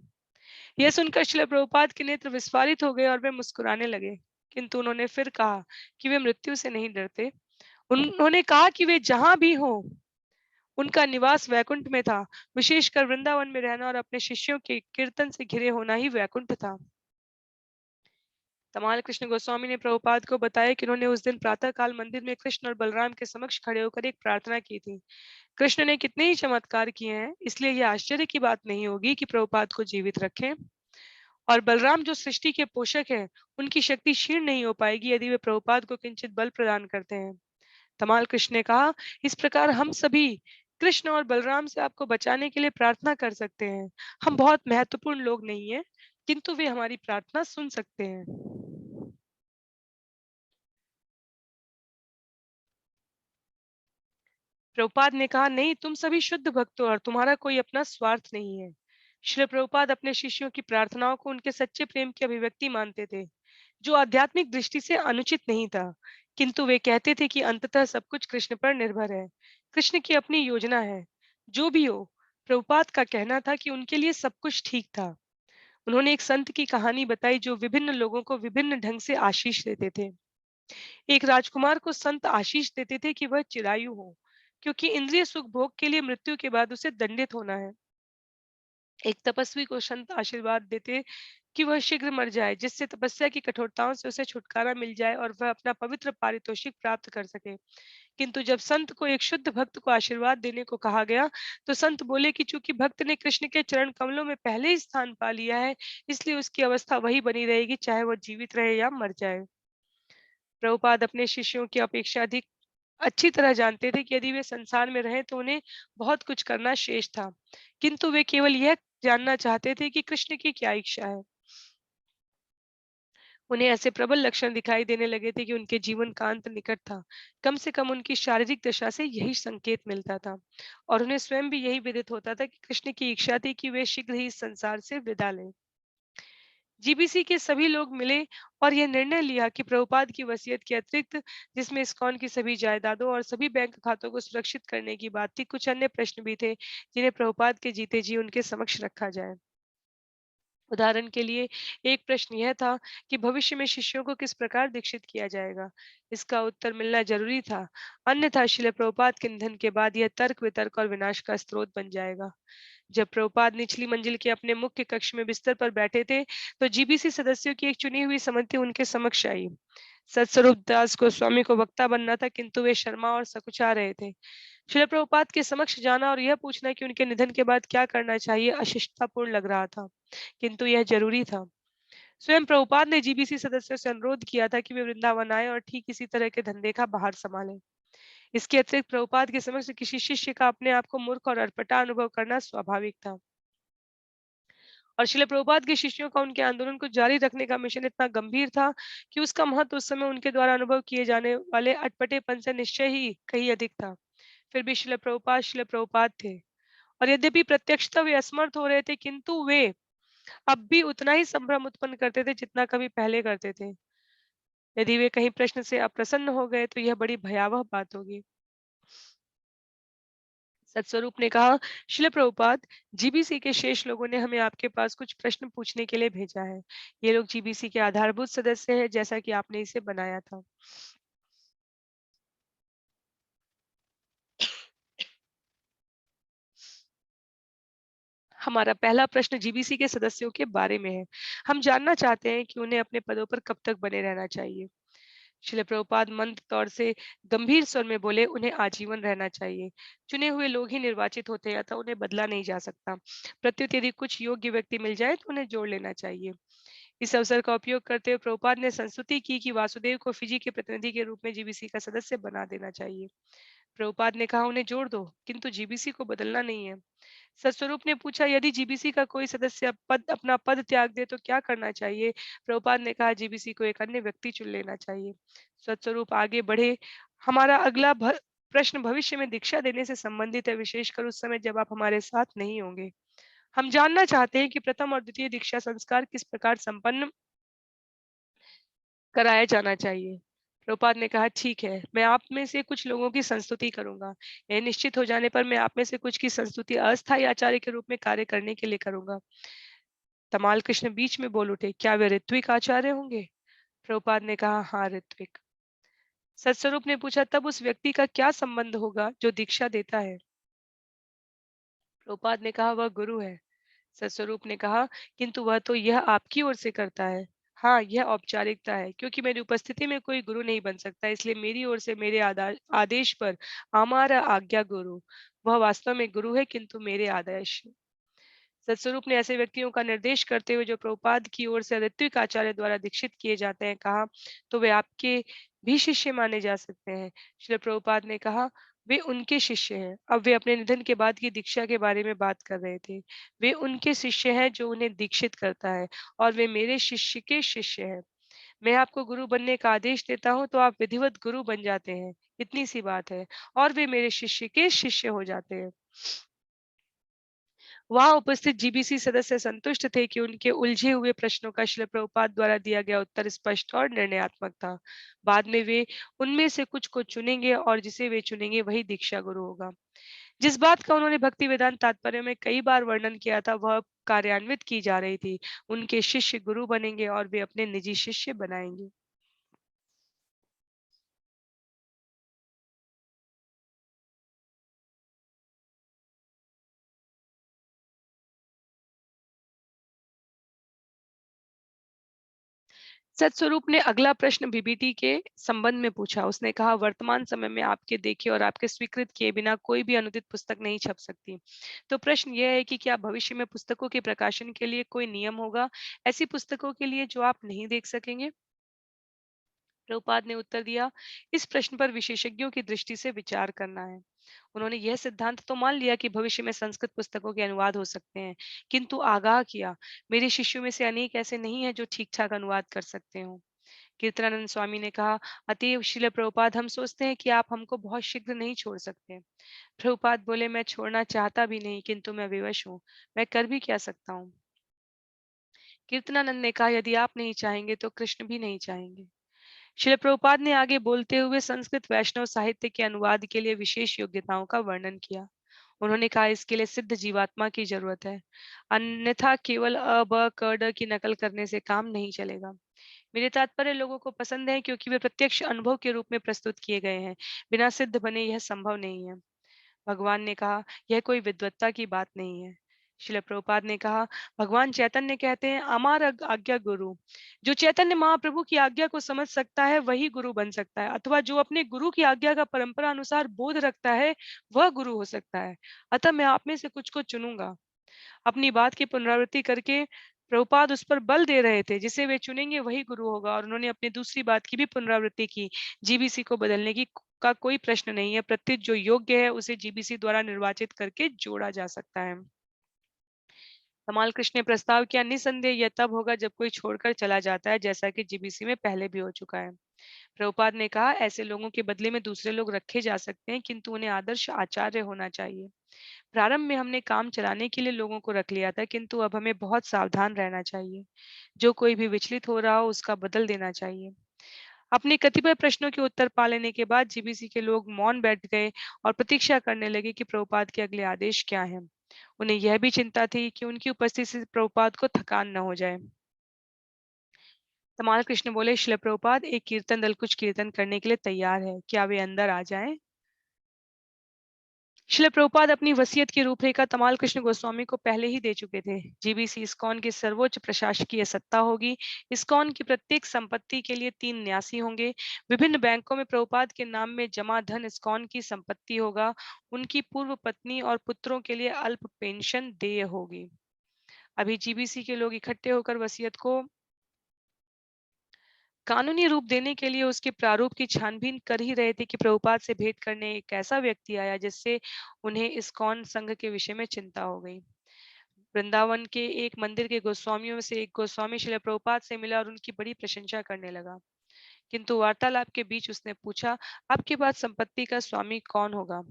यह सुनकर श्रील प्रभुपाद के नेत्र विस्फारित हो गए और वे मुस्कुराने लगे। किंतु उन्होंने फिर कहा कि वे मृत्यु से नहीं डरते। उन्होंने कहा कि वे जहां भी हों, उनका निवास वैकुंठ में था। विशेषकर वृंदावन में रहना और अपने शिष्यों के कीर्तन से घिरे होना ही वैकुंठ था। तमाल कृष्ण गोस्वामी ने प्रभुपाद को बताया कि उन्होंने उस दिन प्रातः काल मंदिर में कृष्ण और बलराम के समक्ष खड़े होकर एक प्रार्थना की थी। कृष्ण ने कितने ही चमत्कार किए हैं, इसलिए यह आश्चर्य की बात नहीं होगी कि प्रभुपाद को जीवित रखें। और बलराम जो सृष्टि के पोषक हैं, उनकी शक्ति क्षीण नहीं हो पाएगी यदि वे प्रभुपाद को किंचित बल प्रदान करते हैं। तमाल कृष्ण ने कहा, इस प्रकार हम सभी कृष्ण और बलराम से आपको बचाने के लिए प्रार्थना कर सकते हैं। हम बहुत महत्वपूर्ण लोग नहीं हैं, किंतु वे हमारी प्रार्थना सुन सकते हैं। प्रभुपाद ने कहा, नहीं, तुम सभी शुद्ध भक्त हो और तुम्हारा कोई अपना स्वार्थ नहीं है। श्री प्रभुपाद अपने शिष्यों की प्रार्थनाओं को उनके सच्चे प्रेम की अभिव्यक्ति मानते थे, जो आध्यात्मिक दृष्टि से अनुचित नहीं था। किंतु वे कहते थे कि अंततः सब कुछ कृष्ण पर निर्भर है। कृष्ण की अपनी योजना है। जो भी हो, प्रभुपाद का कहना था कि उनके लिए सब कुछ ठीक था। उन्होंने एक संत की कहानी बताई जो विभिन्न लोगों को विभिन्न ढंग से आशीष देते थे। एक राजकुमार को संत आशीष देते थे कि वह चिरायु हो, क्योंकि इंद्रिय सुख भोग के लिए मृत्यु के बाद उसे दंडित होना है। एक तपस्वी को संत आशीर्वाद देते कि वह शीघ्र मर जाए, जिससे तपस्या की कठोरताओं से उसे छुटकारा मिल जाए और वह अपना पवित्र पारितोषिक प्राप्त कर सके। किंतु जब संत को एक शुद्ध भक्त को आशीर्वाद देने को कहा गया, तो संत बोले कि चूंकि भक्त ने कृष्ण के चरण कमलों में पहले ही स्थान पा लिया है, इसलिए उसकी अवस्था वही बनी रहेगी, चाहे वह जीवित रहे या मर जाए। प्रभुपाद अपने शिष्यों की अपेक्षा अधिक अच्छी तरह जानते थे कि यदि वे संसार में रहें तो उन्हें बहुत कुछ करना शेष था, किंतु वे केवल यह जानना चाहते थे कि कृष्ण की क्या इच्छा है। उन्हें ऐसे प्रबल लक्षण दिखाई देने लगे थे कि उनके जीवन का अंत निकट था। कम से कम उनकी शारीरिक दशा से यही संकेत मिलता था, और उन्हें स्वयं भी यही विदित होता था कि कृष्ण की इच्छा थी कि वे शीघ्र ही इस संसार से विदा लें। जीबीसी के सभी लोग मिले और यह निर्णय लिया कि प्रभुपाद की वसीयत के अतिरिक्त, जिसमें इस्कॉन की सभी जायदादों और सभी बैंक खातों को सुरक्षित करने की बात थी, कुछ अन्य प्रश्न भी थे जिन्हें प्रभुपाद के जीते जी उनके समक्ष रखा जाए। उदाहरण के लिए, एक प्रश्न यह था कि भविष्य में शिष्यों को किस प्रकार दीक्षित किया जाएगा। इसका उत्तर मिलना जरूरी था, अन्यथा श्रील प्रभुपाद के निधन के बाद यह तर्क वितर्क और विनाश का स्रोत बन जाएगा। जब प्रभुपाद निचली मंजिल के अपने मुख्य कक्ष में बिस्तर पर बैठे थे, तो जीबीसी सदस्यों की एक चुनी हुई समिति उनके समक्ष आई। सत्स्वरूप दास गोस्वामी को वक्ता बनना था, किंतु वे शर्मा और सकुचा रहे थे। श्रील प्रभुपाद के समक्ष जाना और यह पूछना कि उनके निधन के बाद क्या करना चाहिए अशिष्टतापूर्ण लग रहा था, किंतु यह जरूरी था। स्वयं प्रभुपाद ने जीबीसी सदस्यों से अनुरोध किया था कि वे वृंदावन आए और ठीक इसी तरह के धंधे का बाहर संभालें। इसके अतिरिक्त प्रभुपाद के समक्ष किसी शिष्य का अपने आप को मूर्ख और अटपटा अनुभव करना स्वाभाविक था, और श्रील प्रभुपाद के शिष्यों का उनके आंदोलन को जारी रखने का मिशन इतना गंभीर था कि उसका महत्व उस समय उनके द्वारा अनुभव किए जाने वाले अटपटेपन से निश्चय ही कहीं अधिक था। फिर भी श्रील प्रभुपाद थे, और यद्यपि प्रत्यक्षतः वे असमर्थ हो रहे थे, किंतु वे अब भी उतना ही संभ्रम उत्पन्न करते थे जितना कभी पहले करते थे। यदि वे कहीं प्रश्न से अप्रसन्न हो गए तो यह बड़ी भयावह बात होगी। सत्स्वरूप ने कहा, शिल प्रभुपाद, जीबीसी के शेष लोगों ने हमें आपके पास कुछ प्रश्न पूछने के लिए भेजा है। ये लोग जीबीसी के आधारभूत सदस्य हैं, जैसा कि आपने इसे बनाया था। हमारा पहला प्रश्न जीबीसी के सदस्यों के बारे में है। हम जानना चाहते हैं कि उन्हें अपने पदों पर कब तक बने रहना चाहिए। शिल प्रभुपाद मंद तौर से गंभीर स्वर में बोले, उन्हें आजीवन रहना चाहिए। चुने हुए लोग ही निर्वाचित होते हैं, अतः उन्हें बदला नहीं जा सकता। प्रत्युत यदि कुछ योग्य व्यक्ति मिल जाए तो उन्हें जोड़ लेना चाहिए। इस अवसर का उपयोग करते हुए प्रभुपाद ने संस्तुति की कि वासुदेव को फिजी के प्रतिनिधि के रूप में जीबीसी का सदस्य बना देना चाहिए। प्रभुपाद ने कहा, उन्हें जोड़ दो, किंतु जीबीसी को बदलना नहीं है। सत्स्वरूप ने पूछा, यदि जीबीसी का कोई सदस्य अपना पद त्याग दे तो क्या करना चाहिए? प्रभुपाद ने कहा, जीबीसी को एक अन्य व्यक्ति चुन लेना चाहिए। सत्स्वरूप आगे बढ़े, हमारा अगला प्रश्न भविष्य में दीक्षा देने से संबंधित है, विशेषकर उस समय जब आप हमारे साथ नहीं होंगे। हम जानना चाहते हैं कि प्रथम और द्वितीय दीक्षा संस्कार किस प्रकार संपन्न कराया जाना चाहिए। प्रभुपाद ने कहा, ठीक है, मैं आप में से कुछ लोगों की संस्तुति करूंगा। यह निश्चित हो जाने पर मैं आप में से कुछ की संस्तुति अस्थायी आचार्य के रूप में कार्य करने के लिए करूंगा। तमाल कृष्ण बीच में बोल उठे, क्या वे ऋत्विक आचार्य होंगे? प्रभुपाद ने कहा, हाँ, ऋत्विक। सत्स्वरूप ने पूछा, तब उस व्यक्ति का क्या संबंध होगा जो दीक्षा देता है? प्रभुपाद ने कहा, वह गुरु है। सत्स्वरूप ने कहा, किंतु वह तो यह आपकी ओर से करता है। हाँ, यह औपचारिकता है, क्योंकि मेरी उपस्थिति में कोई गुरु नहीं बन सकता, इसलिए मेरी ओर से मेरे आदेश पर हमारा आज्ञा गुरु। वह वास्तव में गुरु है, किंतु मेरे आदेश। सत्स्वरूप ने ऐसे व्यक्तियों का निर्देश करते हुए जो प्रभुपाद की ओर से ऋत्विक आचार्य द्वारा दीक्षित किए जाते हैं, कहा, तो वे आपके भी शिष्य माने जा सकते हैं। श्री प्रभुपाद ने कहा, वे उनके शिष्य हैं। अब वे अपने निधन के बाद की दीक्षा के बारे में बात कर रहे थे। वे उनके शिष्य हैं जो उन्हें दीक्षित करता है, और वे मेरे शिष्य के शिष्य हैं। मैं आपको गुरु बनने का आदेश देता हूँ तो आप विधिवत गुरु बन जाते हैं, इतनी सी बात है, और वे मेरे शिष्य के शिष्य हो जाते हैं। वहां उपस्थित जीबीसी सदस्य संतुष्ट थे कि उनके उलझे हुए प्रश्नों का श्रील प्रभुपाद द्वारा दिया गया उत्तर स्पष्ट और निर्णयात्मक था। बाद में वे उनमें से कुछ को चुनेंगे और जिसे वे चुनेंगे वही दीक्षा गुरु होगा। जिस बात का उन्होंने भक्ति वेदांत तात्पर्य में कई बार वर्णन किया था, वह कार्यान्वित की जा रही थी। उनके शिष्य गुरु बनेंगे और वे अपने निजी शिष्य बनाएंगे। सत्स्वरूप ने अगला प्रश्न बीबीटी के संबंध में पूछा। उसने कहा, वर्तमान समय में आपके देखे और आपके स्वीकृत किए बिना कोई भी अनुदित पुस्तक नहीं छप सकती। तो प्रश्न यह है कि क्या भविष्य में पुस्तकों के प्रकाशन के लिए कोई नियम होगा, ऐसी पुस्तकों के लिए जो आप नहीं देख सकेंगे? प्रभुपाद ने उत्तर दिया, इस प्रश्न पर विशेषज्ञों की दृष्टि से विचार करना है। उन्होंने यह सिद्धांत तो मान लिया कि भविष्य में संस्कृत पुस्तकों के अनुवाद हो सकते हैं, किंतु आगाह किया, मेरे शिष्यों में से अनेक ऐसे नहीं हैं जो ठीक ठाक अनुवाद कर सकते हों। कीर्तनानंद स्वामी ने कहा, अतएव श्रील प्रभुपाद, हम सोचते हैं कि आप हमको बहुत शीघ्र नहीं छोड़ सकते। प्रभुपाद बोले, मैं छोड़ना चाहता भी नहीं, किंतु मैं विवश हूँ, मैं कर भी क्या सकता हूँ? कीर्तनानंद ने कहा, यदि आप नहीं चाहेंगे तो कृष्ण भी नहीं चाहेंगे। श्रील प्रभुपाद ने आगे बोलते हुए संस्कृत वैष्णव साहित्य के अनुवाद के लिए विशेष योग्यताओं का वर्णन किया। उन्होंने कहा, इसके लिए सिद्ध जीवात्मा की जरूरत है, अन्यथा केवल अ ब क ड की नकल करने से काम नहीं चलेगा। मेरे तात्पर्य लोगों को पसंद है क्योंकि वे प्रत्यक्ष अनुभव के रूप में प्रस्तुत किए गए हैं। बिना सिद्ध बने यह संभव नहीं है। भगवान ने कहा, यह कोई विद्वत्ता की बात नहीं है। श्रील प्रभुपाद ने कहा, भगवान चैतन्य कहते हैं, अमार आज्ञा गुरु। जो चैतन्य महाप्रभु की आज्ञा को समझ सकता है वही गुरु बन सकता है, अथवा जो अपने गुरु की आज्ञा का परंपरा अनुसार बोध रखता है वह गुरु हो सकता है। अतः मैं आप में से कुछ को चुनूंगा। अपनी बात की पुनरावृत्ति करके प्रभुपाद उस पर बल दे रहे थे, जिसे वे चुनेंगे वही गुरु होगा, और उन्होंने अपनी दूसरी बात की भी पुनरावृत्ति की, जीबीसी को बदलने की का कोई प्रश्न नहीं है। प्रत्युत जो योग्य है उसे जीबीसी द्वारा निर्वाचित करके जोड़ा जा सकता है। कमाल कृष्ण ने प्रस्ताव किया, निसंदेह यह तब होगा जब कोई छोड़कर चला जाता है, जैसा कि जीबीसी में पहले भी हो चुका है। प्रभुपाद ने कहा, ऐसे लोगों के बदले में दूसरे लोग रखे जा सकते हैं, किंतु उन्हें आदर्श आचार्य होना चाहिए। प्रारंभ में हमने काम चलाने के लिए लोगों को रख लिया था, किंतु अब हमें बहुत सावधान रहना चाहिए। जो कोई भी विचलित हो रहा हो, उसका बदल देना चाहिए। अपने कतिपय प्रश्नों के उत्तर पा लेने के बाद जीबीसी के लोग मौन बैठ गए और प्रतीक्षा करने लगे कि प्रभुपाद के अगले आदेश क्या हैं। उन्हें यह भी चिंता थी कि उनकी उपस्थिति से प्रभुपाद को थकान न हो जाए। तमाल कृष्ण बोले, शिल प्रभुपाद, एक कीर्तन दल कुछ कीर्तन करने के लिए तैयार है, क्या वे अंदर आ जाएं? शिल प्रभुपाद अपनी वसीयत की रूपरेखा तमाल कृष्ण गोस्वामी को पहले ही दे चुके थे। जीबीसी इस्कॉन की सर्वोच्च प्रशासकीय सत्ता होगी। इस्कॉन की प्रत्येक संपत्ति के लिए 3 न्यासी होंगे। विभिन्न बैंकों में प्रभुपाद के नाम में जमा धन इस्कॉन की संपत्ति होगा। उनकी पूर्व पत्नी और पुत्रों के लिए अल्प पेंशन देय होगी। अभी जीबीसी के लोग इकट्ठे होकर वसीयत को कानूनी रूप देने के लिए उसके प्रारूप की छानबीन कर ही रहे थे कि प्रभुपाद से भेंट करने एक ऐसा व्यक्ति आया जिससे उन्हें इस्कॉन संघ के विषय में चिंता हो गई। वृंदावन के एक मंदिर के गोस्वामियों में से एक गोस्वामी श्रील प्रभुपाद से मिला और उनकी बड़ी प्रशंसा करने लगा। किंतु वार्तालाप के बीच उसने पूछा, आपके बाद संपत्ति का स्वामी कौन होगा?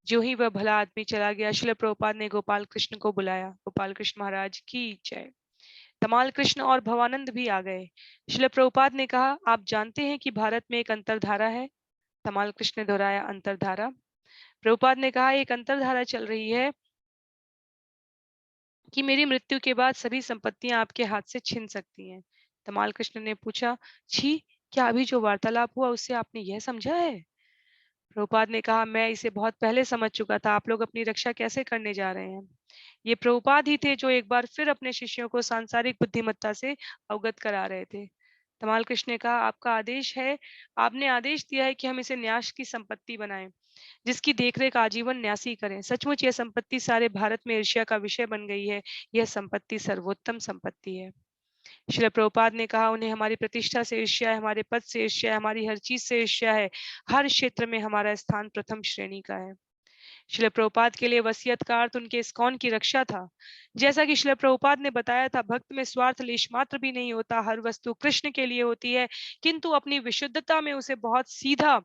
जो ही वह भला आदमी चला गया, श्रील प्रभुपाद ने गोपाल कृष्ण को बुलाया। गोपाल कृष्ण महाराज की जय। तमाल कृष्ण और भवानंद भी आ गए। श्रील प्रभुपाद ने कहा, आप जानते हैं कि भारत में एक अंतरधारा है? तमाल कृष्ण ने दोहराया, अंतरधारा? प्रभुपाद ने कहा, एक अंतरधारा चल रही है कि मेरी मृत्यु के बाद सभी संपत्तियां आपके हाथ से छिन सकती हैं। तमाल कृष्ण ने पूछा, छी, क्या अभी जो वार्तालाप हुआ उससे आपने यह समझा है? प्रभुपाद ने कहा, मैं इसे बहुत पहले समझ चुका था। आप लोग अपनी रक्षा कैसे करने जा रहे हैं? ये प्रभुपाद ही थे जो एक बार फिर अपने शिष्यों को सांसारिक बुद्धिमत्ता से अवगत करा रहे थे। तमाल कृष्ण ने कहा, आपका आदेश है, आपने आदेश दिया है कि हम इसे न्यास की संपत्ति बनाएं, जिसकी देखरेख आजीवन न्यासी करें। सचमुच यह संपत्ति सारे भारत में ईर्ष्या का विषय बन गई है। यह संपत्ति सर्वोत्तम संपत्ति है। श्रील प्रभुपाद ने कहा, उन्हें हमारी प्रतिष्ठा से ईर्ष्या है, हमारे पद से ईर्ष्या है, हमारी हर चीज से ईर्ष्या है। हर क्षेत्र में हमारा स्थान प्रथम श्रेणी का है। श्रील प्रभुपाद के लिए वसीयत का अर्थ उनके इस्कॉन की रक्षा था। जैसा कि श्रील प्रभुपाद ने बताया था, भक्त में स्वार्थ लेश मात्र भी नहीं होता। हर वस्तु कृष्ण के लिए होती है, किंतु अपनी विशुद्धता में उसे बहुत सीधा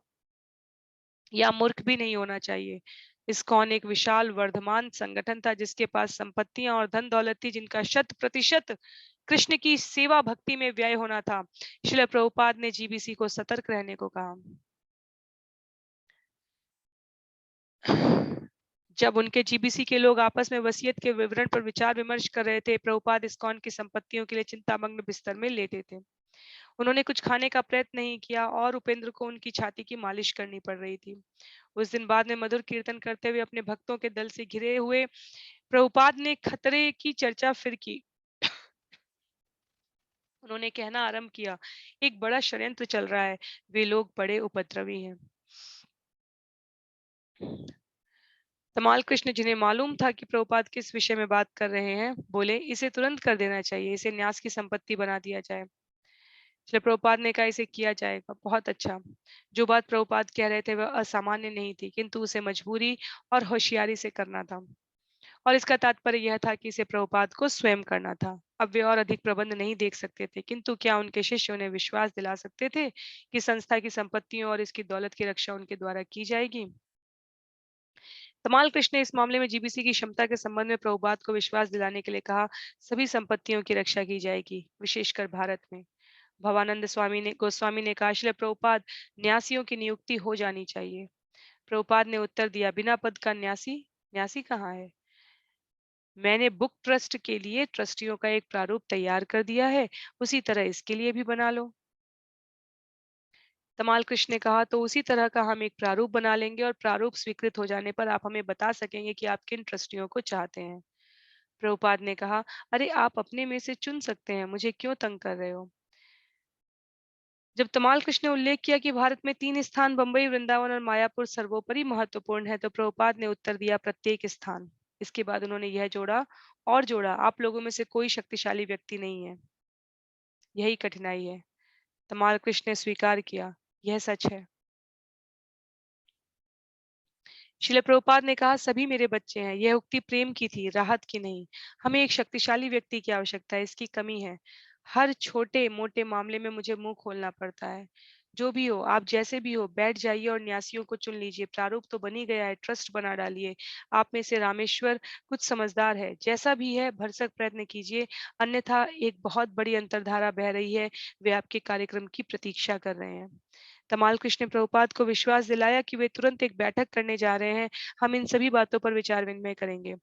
या मूर्ख भी नहीं होना चाहिए। इस्कॉन एक विशाल वर्धमान संगठन था जिसके पास संपत्तियां और धन दौलत थी जिनका 100% कृष्ण की सेवा भक्ति में व्यय होना था। श्रील प्रभुपाद ने जीबीसी को सतर्क रहने को कहा। जब उनके जीबीसी के लोग आपस में वसीयत के विवरण पर विचार विमर्श कर रहे थे, प्रभुपाद इस्कॉन की संपत्तियों के लिए चिंतामग्न बिस्तर में लेटे थे। उन्होंने कुछ खाने का प्रयत्न नहीं किया और उपेंद्र को उनकी छाती की मालिश करनी पड़ रही थी। उस दिन बाद में मधुर कीर्तन करते हुए अपने भक्तों के दल से घिरे हुए प्रभुपाद ने खतरे की चर्चा फिर की। उन्होंने कहना आरंभ किया, एक बड़ा षड्यंत्र चल रहा है। वे लोग बड़े उपद्रवी हैं। तमाल कृष्ण, जिन्हें मालूम था कि प्रभुपाद किस विषय में बात कर रहे हैं, बोले, इसे तुरंत कर देना चाहिए, इसे न्यास की संपत्ति बना दिया जाए। श्री प्रभुपाद ने कहा, इसे किया जाएगा, बहुत अच्छा। जो बात प्रभुपाद कह रहे थे वह असामान्य नहीं थी, किंतु उसे मजबूरी और होशियारी से करना था। और इसका तात्पर्य यह था कि इसे प्रभुपाद को स्वयं करना था। अब वे और अधिक प्रबंध नहीं देख सकते थे, किंतु क्या उनके शिष्य उन्हें विश्वास दिला सकते थे कि संस्था की संपत्तियों और इसकी दौलत की रक्षा उनके द्वारा की जाएगी? तमाल कृष्ण ने इस मामले में जीबीसी की क्षमता के संबंध में प्रभुपाद को विश्वास दिलाने के लिए कहा, सभी संपत्तियों की रक्षा की जाएगी, विशेषकर भारत में। भवानंद स्वामी ने गोस्वामी ने कहा, श्रील प्रभुपाद, न्यासियों की नियुक्ति हो जानी चाहिए। प्रभुपाद ने उत्तर दिया, बिना पद का न्यासी? न्यासी कहाँ है? मैंने बुक ट्रस्ट के लिए ट्रस्टियों का एक प्रारूप तैयार कर दिया है, उसी तरह इसके लिए भी बना लो। तमाल कृष्ण ने कहा, तो उसी तरह का हम एक प्रारूप बना लेंगे और प्रारूप स्वीकृत हो जाने पर आप हमें बता सकेंगे कि आप किन ट्रस्टियों को चाहते हैं। प्रभुपाद ने कहा, अरे आप अपने में से चुन सकते हैं, मुझे क्यों तंग कर रहे हो? जब तमाल कृष्ण ने उल्लेख किया कि भारत में 3 स्थान बंबई, वृंदावन और मायापुर सर्वोपरि महत्वपूर्ण है, तो प्रभुपाद ने उत्तर दिया, प्रत्येक स्थान। इसके बाद उन्होंने यह जोड़ा, आप लोगों में से कोई शक्तिशाली व्यक्ति नहीं है, यही कठिनाई है। तमाल कृष्ण ने स्वीकार किया, यह सच है। शिल प्रभुपाद ने कहा, सभी मेरे बच्चे हैं। यह उक्ति प्रेम की थी, राहत की नहीं। हमें एक शक्तिशाली व्यक्ति की आवश्यकता है, इसकी कमी है। हर छोटे मोटे मामले में मुझे मुंह खोलना पड़ता है। जो भी हो, आप जैसे भी हो, बैठ जाइए और न्यासियों को चुन लीजिए। प्रारूप तो बन ही गया है, ट्रस्ट बना डालिए। आप में से रामेश्वर कुछ समझदार है। जैसा भी है, भरसक प्रयत्न कीजिए, अन्यथा एक बहुत बड़ी अंतर्धारा बह रही है। वे आपके कार्यक्रम की प्रतीक्षा कर रहे हैं। तमाल कृष्ण ने प्रभुपाद को विश्वास दिलाया कि वे तुरंत एक बैठक करने जा रहे हैं। हम इन सभी बातों पर विचार-विनिमय करेंगे।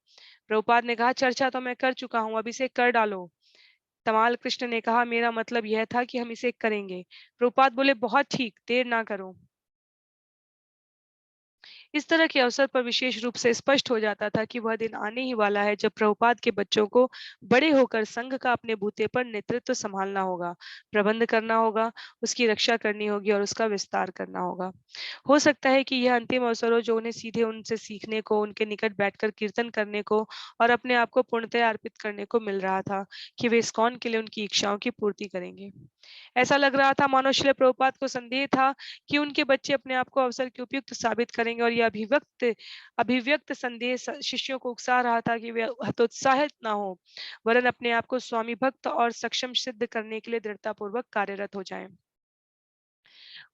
प्रभुपाद ने कहा, चर्चा तो मैं कर चुका हूँ, अब इसे कर डालो। तमाल कृष्ण ने कहा, मेरा मतलब यह था कि हम इसे करेंगे। प्रभुपाद बोले, बहुत ठीक, देर ना करो। इस तरह के अवसर पर विशेष रूप से स्पष्ट हो जाता था कि वह दिन आने ही वाला है जब प्रभुपाद के बच्चों को बड़े होकर संघ का अपने बूते पर नेतृत्व संभालना होगा, प्रबंध करना होगा, उसकी रक्षा करनी होगी और उसका विस्तार करना होगा। हो सकता है कि यह अंतिम अवसर हो जो उन्हें सीधे उनसे सीखने को, उनके निकट बैठकर कीर्तन करने को और अपने आप को पूर्णतया अर्पित करने को मिल रहा था कि वे इस्कॉन के लिए उनकी इच्छाओं की पूर्ति करेंगे। ऐसा लग रहा था मानो श्रील प्रभुपाद को संदेह था कि उनके बच्चे अपने आप को अवसर के उपयुक्त साबित करेंगे और यह अभिव्यक्त संदेह शिष्यों को उकसा रहा था कि वे हतोत्साहित ना हो, वरन अपने आप को स्वामी भक्त और सक्षम सिद्ध करने के लिए दृढ़तापूर्वक कार्यरत हो जाएं।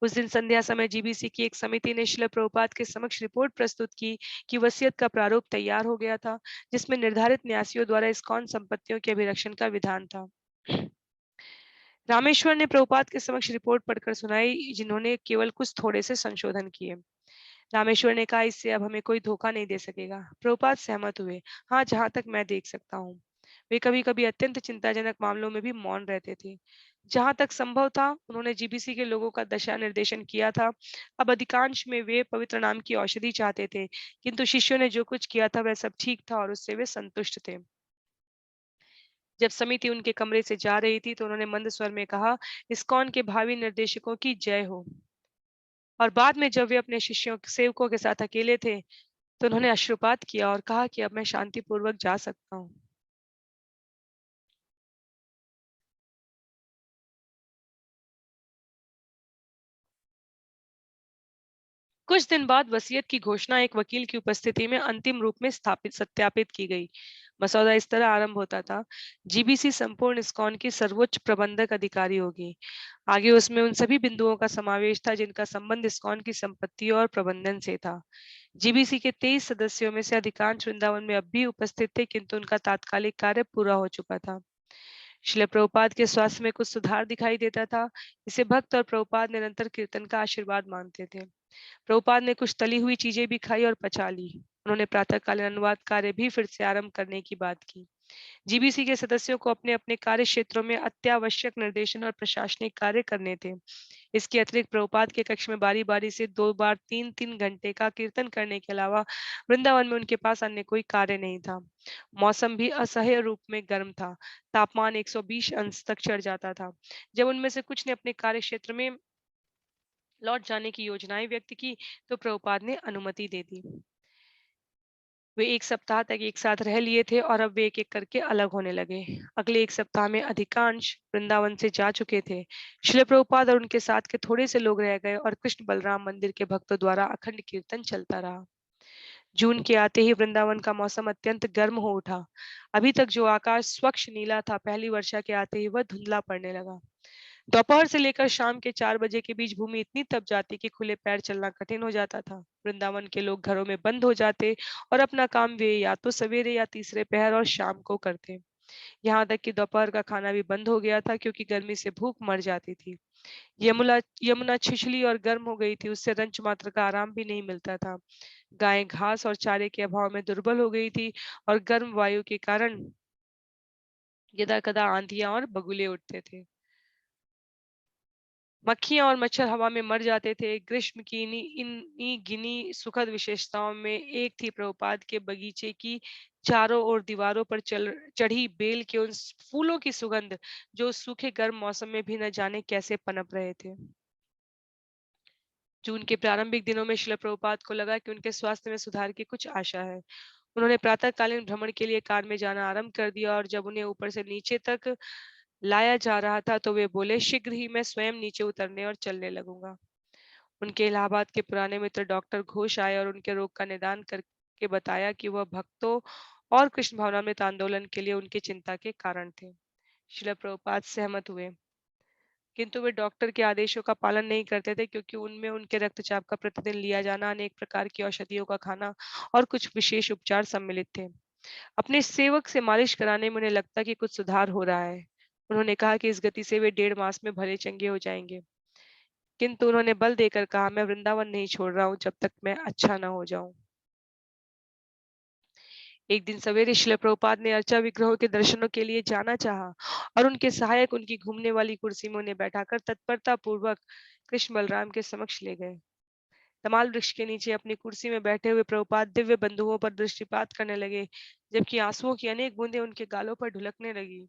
उस दिन संध्या समय जीबीसी की एक समिति ने श्रील प्रभुपाद के समक्ष रिपोर्ट प्रस्तुत की कि वसीयत का प्रारूप तैयार हो गया था, जिसमें निर्धारित न्यासियों द्वारा इस्कॉन संपत्तियों के अभिरक्षण का विधान था। रामेश्वर ने प्रभुपाद के समक्ष रिपोर्ट पढ़कर सुनाई, जिन्होंने केवल कुछ थोड़े से संशोधन किए। रामेश्वर ने कहा, इससे अब हमें कोई धोखा नहीं दे सकेगा। प्रभुपाद सहमत हुए। हाँ, जहां तक मैं देख सकता हूँ। वे कभी कभी अत्यंत चिंताजनक मामलों में भी मौन रहते थे। जहां तक संभव था, उन्होंने जीबीसी के लोगों का दशा निर्देशन किया था। अब अधिकांश में वे पवित्र नाम की औषधि चाहते थे, किंतु शिष्यों ने जो कुछ किया था वह सब ठीक था और उससे वे संतुष्ट थे। जब समिति उनके कमरे से जा रही थी तो उन्होंने मंद स्वर में कहा, इस्कॉन के भावी निर्देशकों की जय हो। और बाद में जब वे अपने शिष्यों सेवकों के साथ अकेले थे तो उन्होंने अश्रुपात किया और कहा कि अब मैं शांतिपूर्वक जा सकता हूँ। कुछ दिन बाद वसीयत की घोषणा एक वकील की उपस्थिति में अंतिम रूप में स्थापित सत्यापित की गई। मसौदा इस तरह आरंभ होता था, जीबीसी संपूर्ण इस्कॉन की सर्वोच्च प्रबंधक अधिकारी होगी। आगे उसमें उन सभी बिंदुओं का समावेश था जिनका संबंध इस्कॉन की संपत्ति और प्रबंधन से था। जीबीसी के 23 सदस्यों में से अधिकांश वृंदावन में अब भी उपस्थित थे, किंतु उनका तात्कालिक कार्य पूरा हो चुका था। श्रील प्रभुपाद के स्वास्थ्य में कुछ सुधार दिखाई देता था। इसे भक्त और प्रभुपाद निरंतर कीर्तन का आशीर्वाद मानते थे। प्रभुपाद ने कुछ तली हुई चीजें भी खाई और पचा ली। उन्होंने प्रातःकालीन अनुवाद कार्य भी फिर से आरंभ करने की बात की। जीबीसी के सदस्यों को अपने अपने कार्य क्षेत्रों में अत्यावश्यक निर्देशन और प्रशासनिक कार्य करने थे। इसके अतिरिक्त प्रभुपाद के कक्ष में बारी बारी से 2 बार 3-3 घंटे का कीर्तन करने के अलावा वृंदावन में उनके पास अन्य कोई कार्य नहीं था। मौसम भी असह्य रूप में गर्म था। तापमान 120 अंश तक चढ़ जाता था। जब उनमें से कुछ ने अपने कार्य क्षेत्र में लौट जाने की योजनाएं व्यक्त की तो प्रभुपाद ने अनुमति दे दी। वे 1 सप्ताह तक एक साथ रह लिए थे और अब वे एक एक करके अलग होने लगे। अगले 1 सप्ताह में अधिकांश वृंदावन से जा चुके थे। शिल प्रभुपाद और उनके साथ के थोड़े से लोग रह गए और कृष्ण बलराम मंदिर के भक्तों द्वारा अखंड कीर्तन चलता रहा। जून के आते ही वृंदावन का मौसम अत्यंत गर्म हो उठा। अभी तक जो आकाश स्वच्छ नीला था, पहली वर्षा के आते ही वह धुंधला पड़ने लगा। दोपहर से लेकर शाम के 4 बजे के बीच भूमि इतनी तप जाती कि खुले पैर चलना कठिन हो जाता था। वृंदावन के लोग घरों में बंद हो जाते और अपना काम वे या तो सवेरे या तीसरे पहर और शाम को करते। यहाँ तक कि दोपहर का खाना भी बंद हो गया था क्योंकि गर्मी से भूख मर जाती थी। यमुना यमुना छिछली और गर्म हो गई थी, उससे रंच मात्र का आराम भी नहीं मिलता था। गायें घास और चारे के अभाव में दुर्बल हो गई थी और गर्म वायु के कारण यदा कदा आंधियां और बगुले उठते थे। मक्खियाँ और मच्छर हवा में मर जाते थे। ग्रीष्म की इन्हीं गिनी सुखद विशेषताओं में एक थी प्रभुपाद के बगीचे की चारों ओर दीवारों पर चढ़ी बेल के उन फूलों की सुगंध, जो सूखे गर्म मौसम में भी न जाने कैसे पनप रहे थे। जून के प्रारंभिक दिनों में शिला प्रभुपाद को लगा कि उनके स्वास्थ्य में सुधार की कुछ आशा है। उन्होंने प्रातःकालीन भ्रमण के लिए कार में जाना आरंभ कर दिया और जब उन्हें ऊपर से नीचे तक लाया जा रहा था तो वे बोले, शीघ्र ही मैं स्वयं नीचे उतरने और चलने लगूंगा। उनके इलाहाबाद के पुराने मित्र डॉक्टर घोष आए और उनके रोग का निदान करके बताया कि वह भक्तों और कृष्ण भावनामृत आंदोलन के लिए उनकी चिंता के कारण थे। शिला प्रभुपाद सहमत हुए। किंतु वे डॉक्टर के आदेशों का पालन नहीं करते थे, क्योंकि उनमें उनके रक्तचाप का प्रतिदिन लिया जाना, अनेक प्रकार की औषधियों का खाना और कुछ विशेष उपचार सम्मिलित थे। अपने सेवक से मालिश कराने में उन्हें लगता कि कुछ सुधार हो रहा है। उन्होंने कहा कि इस गति से वे 1.5 मास में भले चंगे हो जाएंगे। किंतु उन्होंने बल देकर कहा, मैं वृंदावन नहीं छोड़ रहा हूँ जब तक मैं अच्छा न हो जाऊं। एक दिन सवेरे शिल प्रभुपाद ने अर्चा विग्रहों के दर्शनों के लिए जाना चाहा, और उनके सहायक उनकी घूमने वाली कुर्सी में उन्हें बैठाकर तत्परता पूर्वक कृष्ण बलराम के समक्ष ले गए। तमाल वृक्ष के नीचे अपनी कुर्सी में बैठे हुए प्रभुपाद दिव्य बंधुओं पर दृष्टिपात करने लगे, जबकि आंसुओं की अनेक बूंदें उनके गालों पर ढुलकने लगी।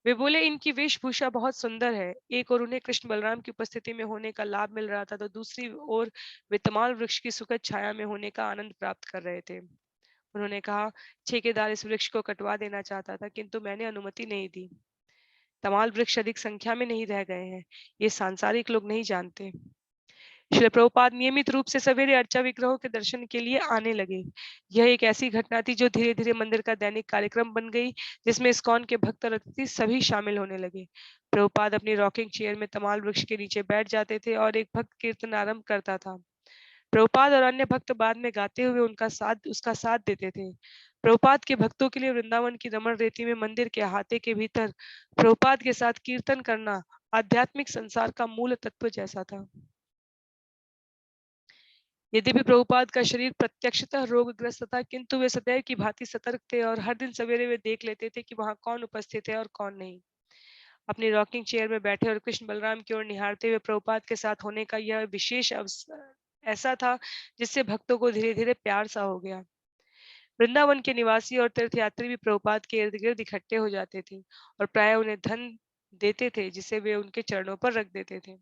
वे बोले, इनकी वेशभूषा बहुत सुंदर है। एक और उन्हें कृष्ण बलराम की उपस्थिति में होने का लाभ मिल रहा था, तो दूसरी ओर वे तमाल वृक्ष की सुखद छाया में होने का आनंद प्राप्त कर रहे थे। उन्होंने कहा, ठेकेदार इस वृक्ष को कटवा देना चाहता था, किंतु मैंने अनुमति नहीं दी। तमाल वृक्ष अधिक संख्या में नहीं रह गए हैं, ये सांसारिक लोग नहीं जानते। श्रील प्रभुपाद नियमित रूप से सवेरे अर्चा विग्रहों के दर्शन के लिए आने लगे। यह एक ऐसी घटना थी जो धीरे धीरे मंदिर का दैनिक कार्यक्रम बन गई, जिसमें इस्कॉन के भक्त और अतिथि सभी शामिल होने लगे। प्रभुपाद अपनी रॉकिंग चेयर में तमाल वृक्ष के नीचे बैठ जाते थे और एक भक्त कीर्तन आरंभ करता था। प्रभुपाद और अन्य भक्त बाद में गाते हुए उसका साथ देते थे। प्रभुपाद के भक्तों के लिए वृंदावन की रमण रेती में मंदिर के अहाते के भीतर प्रभुपाद के साथ कीर्तन करना आध्यात्मिक संसार का मूल तत्व जैसा था। यद्यपि प्रभुपाद का शरीर प्रत्यक्षतः रोगग्रस्त था, किंतु वे सदैव की भांति सतर्क थे और हर दिन सवेरे वे देख लेते थे कि वहां कौन उपस्थित है और कौन नहीं। अपनी रॉकिंग चेयर में बैठे और कृष्ण बलराम की ओर निहारते हुए प्रभुपाद के साथ होने का यह विशेष अवसर ऐसा था, जिससे भक्तों को धीरे धीरे प्यार सा हो गया। वृंदावन के निवासी और तीर्थयात्री भी प्रभुपाद के इर्द गिर्द इकट्ठे हो जाते थे और प्राय उन्हें धन देते थे, जिसे वे उनके चरणों पर रख देते थे।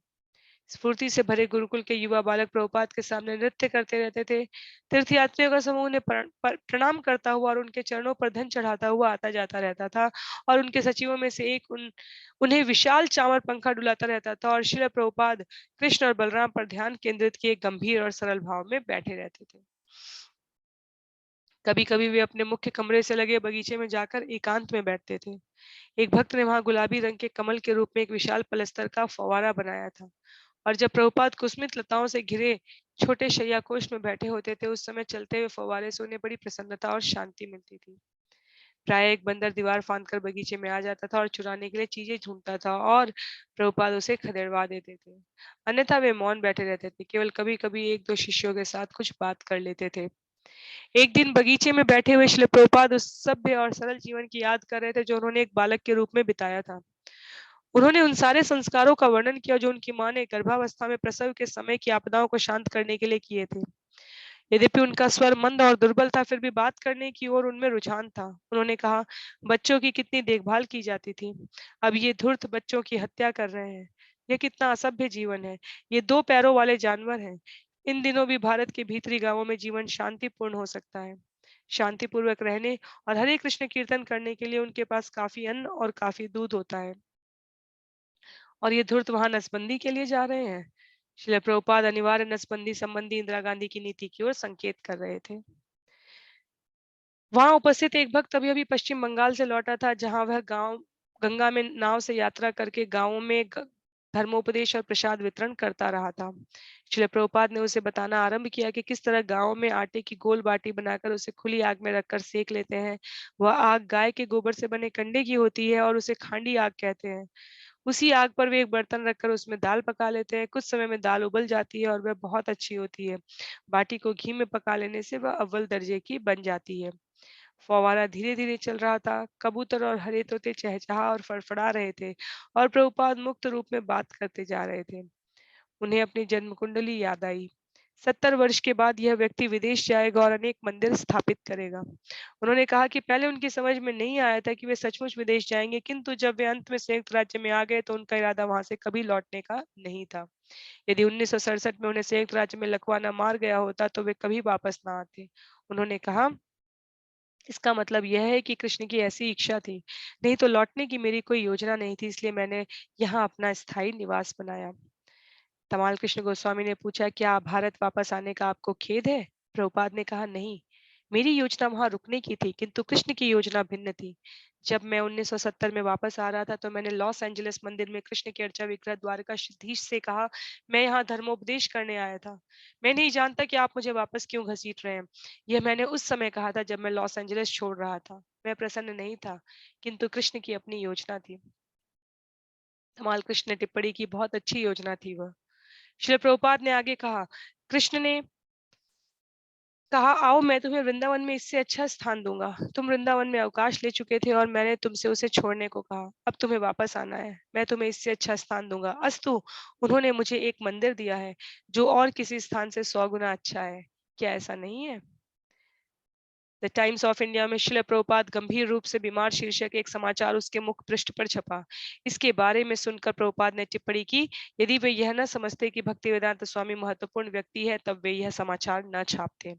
स्फूर्ति से भरे गुरुकुल के युवा बालक प्रभुपाद के सामने नृत्य करते रहते थे। तीर्थयात्रियों का समूह उन्हें प्रणाम करता हुआ और उनके चरणों पर धन चढ़ाता हुआ आता जाता रहता था, और उनके सचिवों में से एक उन्हें विशाल चामर पंखा डुलाता रहता था, और श्रील प्रभुपाद कृष्ण और बलराम पर ध्यान केंद्रित किए गंभीर और सरल भाव में बैठे रहते थे। कभी कभी वे अपने मुख्य कमरे से लगे बगीचे में जाकर एकांत में बैठते थे। एक भक्त ने वहां गुलाबी रंग के कमल के रूप में एक विशाल पलस्तर का फव्वारा बनाया था, और जब प्रभुपाद कुसुमित लताओं से घिरे छोटे शय्याकोश में बैठे होते थे, उस समय चलते हुए फव्वारे से उन्हें बड़ी प्रसन्नता और शांति मिलती थी। प्राय एक बंदर दीवार फांदकर बगीचे में आ जाता था और चुराने के लिए चीजें ढूंढता था, और प्रभुपाद उसे खदेड़वा देते थे। अन्यथा वे मौन बैठे रहते थे, केवल कभी कभी एक दो शिष्यों के साथ कुछ बात कर लेते थे। एक दिन बगीचे में बैठे हुए श्रील प्रभुपाद उस सभ्य और सरल जीवन की याद कर रहे थे जो उन्होंने एक बालक के रूप में बिताया था। उन्होंने उन सारे संस्कारों का वर्णन किया जो उनकी माँ ने गर्भावस्था में प्रसव के समय की आपदाओं को शांत करने के लिए किए थे। यद्यपि उनका स्वर मंद और दुर्बल था, फिर भी बात करने की ओर उनमें रुझान था। उन्होंने कहा, बच्चों की कितनी देखभाल की जाती थी, अब ये धूर्त बच्चों की हत्या कर रहे हैं। यह कितना असभ्य जीवन है। ये दो पैरों वाले जानवर हैं। इन दिनों भी भारत के भीतरी गांवों में जीवन शांतिपूर्ण हो सकता है। शांतिपूर्वक रहने और हरे कृष्ण कीर्तन करने के लिए उनके पास काफी अन्न और काफी दूध होता है, और ये धूर्त वहां नसबंदी के लिए जा रहे हैं। श्रील प्रभुपाद अनिवार्य नसबंदी संबंधी इंदिरा गांधी की नीति की ओर संकेत कर रहे थे। वहां उपस्थित एक भक्त अभी अभी पश्चिम बंगाल से लौटा था, जहां वह गांव गंगा में नाव से यात्रा करके गांवों में धर्मोपदेश और प्रसाद वितरण करता रहा था। श्रील प्रभुपाद ने उसे बताना आरंभ किया कि किस तरह गांव में आटे की गोल बाटी बनाकर उसे खुली आग में रखकर सेक लेते हैं। वह आग गाय के गोबर से बने कंडे की होती है और उसे खांडी आग कहते हैं। उसी आग पर वे एक बर्तन रखकर उसमें दाल पका लेते हैं। कुछ समय में दाल उबल जाती है और वह बहुत अच्छी होती है। बाटी को घी में पका लेने से वह अव्वल दर्जे की बन जाती है। फव्वारा धीरे धीरे चल रहा था। कबूतर और हरे तोते चहचहा और फड़फड़ा रहे थे, और प्रभुपाद मुक्त रूप में बात करते जा रहे थे। उन्हें अपनी जन्म कुंडली याद आई। 70 वर्ष के बाद यह व्यक्ति विदेश जाएगा और अनेक मंदिर स्थापित करेगा। उन्होंने कहा कि पहले उनकी समझ में नहीं आया था कि वे सचमुच विदेश जाएंगे, किंतु जब वे अंत में संयुक्त राज्य में आ गए तो उनका इरादा वहां से कभी लौटने का नहीं था। यदि 1967 में उन्हें संयुक्त राज्य में लकवा मार गया होता तो वे कभी वापस ना आते। उन्होंने कहा, इसका मतलब यह है कि कृष्ण की ऐसी इच्छा थी, नहीं तो लौटने की मेरी कोई योजना नहीं थी, इसलिए मैंने यहाँ अपना स्थायी निवास बनाया। तमाल कृष्ण गोस्वामी ने पूछा, क्या भारत वापस आने का आपको खेद है? प्रभुपाद ने कहा, नहीं, मेरी योजना वहां रुकने की थी, किंतु कृष्ण की योजना भिन्न थी। जब मैं 1970 में वापस आ रहा था तो मैंने लॉस एंजलिस मंदिर में कृष्ण के अर्चा विग्रह द्वारकाधीश से कहा, मैं यहाँ धर्मोपदेश करने आया था। मैं नहीं जानता कि आप मुझे वापस क्यों घसीट रहे हैं। यह मैंने उस समय कहा था जब मैं लॉस एंजलिस छोड़ रहा था। मैं प्रसन्न नहीं था, किंतु कृष्ण की अपनी योजना थी। धमाल कृष्ण ने टिप्पणी की, बहुत अच्छी योजना थी वह। श्रील प्रभुपाद ने आगे कहा, कृष्ण ने कहा, आओ मैं तुम्हें वृंदावन में इससे अच्छा स्थान दूंगा। तुम वृंदावन में अवकाश ले चुके थे और मैंने तुमसे उसे छोड़ने को कहा। अब तुम्हें वापस आना है, मैं तुम्हें इससे अच्छा स्थान दूंगा। अस्तु, उन्होंने मुझे एक मंदिर दिया है जो और किसी स्थान से 100 गुना अच्छा है। क्या ऐसा नहीं है? द टाइम्स ऑफ इंडिया में शिल प्रभुपाद गंभीर रूप से बीमार शीर्षक एक समाचार उसके मुख पृष्ठ पर छपा। इसके बारे में सुनकर प्रभुपाद ने टिप्पणी की, यदि वे यह न समझते कि भक्तिवेदांत स्वामी महत्वपूर्ण व्यक्ति है तब वे यह समाचार न छापते।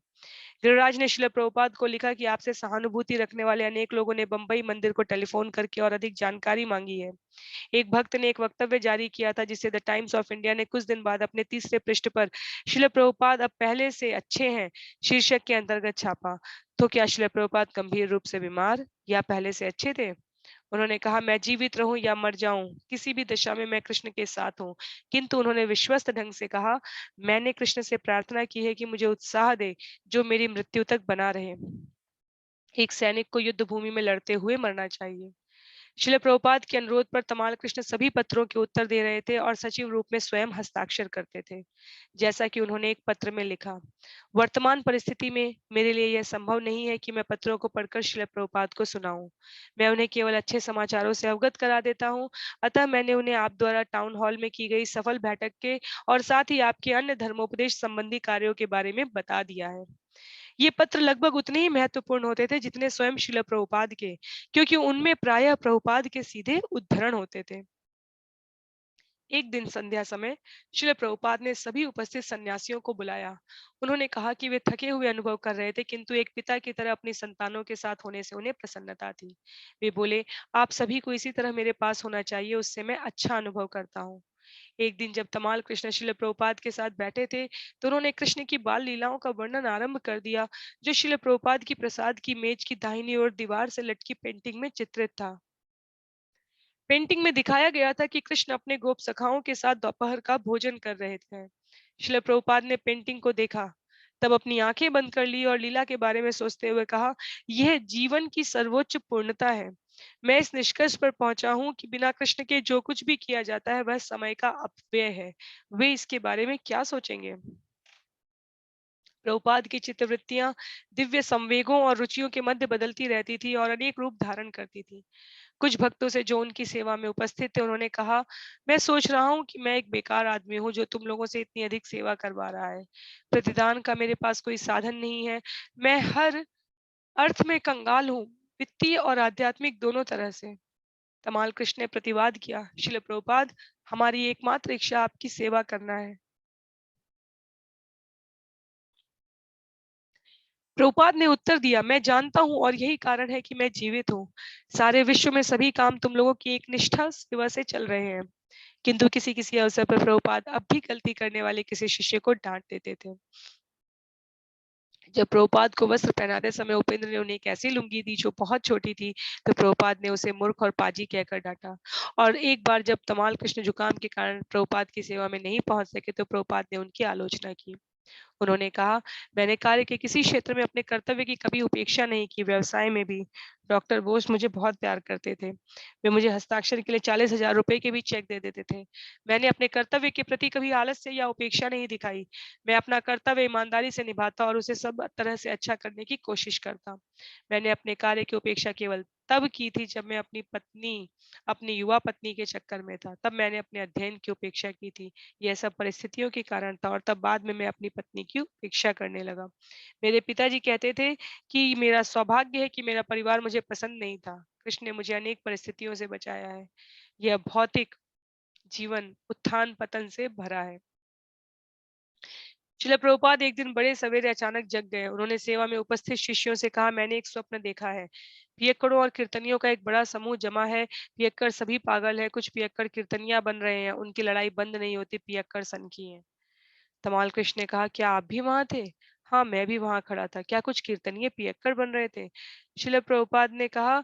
गिरिराज ने शिल प्रभुपाद को लिखा कि आपसे सहानुभूति रखने वाले अनेक लोगों ने बंबई मंदिर को टेलीफोन करके और अधिक जानकारी मांगी है। एक भक्त ने एक वक्तव्य जारी किया था जिसे द टाइम्स ऑफ इंडिया ने कुछ दिन बाद अपने तीसरे पृष्ठ पर शिल प्रभुपाद अब पहले से अच्छे हैं शीर्षक के अंतर्गत छापा। तो क्या शिल प्रभुपाद गंभीर रूप से बीमार या पहले से अच्छे थे? उन्होंने कहा, मैं जीवित रहूं या मर जाऊं, किसी भी दशा में मैं कृष्ण के साथ हूं। किंतु उन्होंने विश्वस्त ढंग से कहा, मैंने कृष्ण से प्रार्थना की है कि मुझे उत्साह दे जो मेरी मृत्यु तक बना रहे। एक सैनिक को युद्ध भूमि में लड़ते हुए मरना चाहिए। शिल प्रभुपाद के अनुरोध पर तमाल कृष्ण सभी पत्रों के उत्तर दे रहे थे और सचिव रूप में स्वयं हस्ताक्षर करते थे। जैसा कि उन्होंने एक पत्र में लिखा, वर्तमान परिस्थिति में मेरे लिए यह संभव नहीं है कि मैं पत्रों को पढ़कर शिल प्रभुपाद को सुनाऊं। मैं उन्हें केवल अच्छे समाचारों से अवगत करा देता हूं। अतः मैंने उन्हें आप द्वारा टाउन हॉल में की गई सफल बैठक के और साथ ही आपके अन्य धर्मोपदेश संबंधी कार्यों के बारे में बता दिया है। ये पत्र लगभग उतने ही महत्वपूर्ण होते थे जितने स्वयं शिल प्रभुपाद के, क्योंकि उनमें प्रायः प्रभुपाद के सीधे उद्धरण होते थे। एक दिन संध्या समय शिल प्रभुपाद ने सभी उपस्थित सन्यासियों को बुलाया। उन्होंने कहा कि वे थके हुए अनुभव कर रहे थे, किंतु एक पिता की तरह अपनी संतानों के साथ होने से उन्हें प्रसन्नता थी। वे बोले, आप सभी को इसी तरह मेरे पास होना चाहिए, उससे मैं अच्छा अनुभव करता हूँ। एक दिन जब तमाल कृष्ण शिल प्रभुपाद के साथ बैठे थे तो उन्होंने कृष्ण की बाल लीलाओं का वर्णन आरंभ कर दिया, जो शिल प्रभुपाद की प्रसाद की मेज की दाहिनी ओर दीवार से लटकी पेंटिंग में चित्रित था। पेंटिंग में दिखाया गया था कि कृष्ण अपने गोप सखाओं के साथ दोपहर का भोजन कर रहे थे। शिल प्रभुपाद ने पेंटिंग को देखा, तब अपनी आंखें बंद कर ली और लीला के बारे में सोचते हुए कहा, यह जीवन की सर्वोच्च पूर्णता है। मैं इस निष्कर्ष पर पहुंचा हूं कि बिना कृष्ण के जो कुछ भी किया जाता है वह समय का अपव्यय है। वे इसके बारे में क्या सोचेंगे? प्रभुपाद की चित्तवृत्तियां दिव्य संवेगों और रुचियों के मध्य बदलती रहती थी और अनेक रूप धारण करती थी। कुछ भक्तों से जो उनकी सेवा में उपस्थित थे उन्होंने कहा, मैं सोच रहा हूँ कि मैं एक बेकार आदमी हूँ जो तुम लोगों से इतनी अधिक सेवा करवा रहा है। प्रतिदान का मेरे पास कोई साधन नहीं है। मैं हर अर्थ में कंगाल हूँ, वित्तीय और आध्यात्मिक दोनों तरह से। तमाल कृष्ण ने प्रतिवाद किया, शिल प्रभुपाद, हमारी एकमात्र इच्छा आपकी सेवा करना है। प्रभुपाद ने उत्तर दिया, मैं जानता हूँ और यही कारण है कि मैं जीवित हूँ। सारे विश्व में सभी काम तुम लोगों की एक निष्ठा सेवा से चल रहे हैं। किंतु किसी किसी अवसर पर प्रभुपाद अब भी गलती करने वाले किसी शिष्य को डांट देते थे। जब प्रभुपाद को वस्त्र पहनाते समय उपेंद्र ने उन्हें एक ऐसी लुंगी दी जो बहुत छोटी थी, तो प्रभुपाद ने उसे मूर्ख और पाजी कहकर डांटा। और एक बार जब तमाल कृष्ण जुकाम के कारण प्रभुपाद की सेवा में नहीं पहुंच सके तो प्रभुपाद ने उनकी आलोचना की। उन्होंने कहा, मैंने कार्य के किसी क्षेत्र में अपने कर्तव्य की कभी उपेक्षा नहीं की, व्यवसाय में भी। डॉक्टर बोस मुझे बहुत प्यार करते थे। वे मुझे हस्ताक्षर के लिए 40,000 रुपए के भी चेक दे देते थे। मैंने अपने कर्तव्य के प्रति कभी आलस्य या उपेक्षा नहीं दिखाई। मैं अपना कर्तव्य ईमानदारी से निभाता और उसे सब तरह से अच्छा करने की कोशिश करता। मैंने अपने कार्य की उपेक्षा केवल तब की थी जब मैं अपनी युवा पत्नी के चक्कर में था। तब मैंने अपने अध्ययन की उपेक्षा की थी। यह सब परिस्थितियों के कारण था और तब बाद में मैं अपनी पत्नी की उपेक्षा करने लगा। मेरे पिताजी कहते थे कि मेरा सौभाग्य है कि मेरा परिवार मुझे पसंद नहीं था। कृष्ण ने मुझे अनेक परिस्थितियों से बचाया है। यह भौतिक जीवन उत्थान पतन से भरा है। श्रील प्रभुपाद एक दिन बड़े सवेरे अचानक जग गए। उन्होंने सेवा में उपस्थित शिष्यों से कहा, मैंने एक स्वप्न देखा है। पियक्कड़ों और कीर्तनियों का एक बड़ा समूह जमा है। पियक्कड़ सभी पागल है, कुछ पियक्कड़ कीर्तनिया बन रहे हैं, उनकी लड़ाई बंद नहीं होती, पियक्कड़ सन की है। तमाल कृष्ण ने कहा, क्या आप भी वहां थे? हाँ, मैं भी वहाँ खड़ा था। क्या कुछ कीर्तनीय पियक्कड़ बन रहे थे? श्रील प्रभुपाद ने कहा,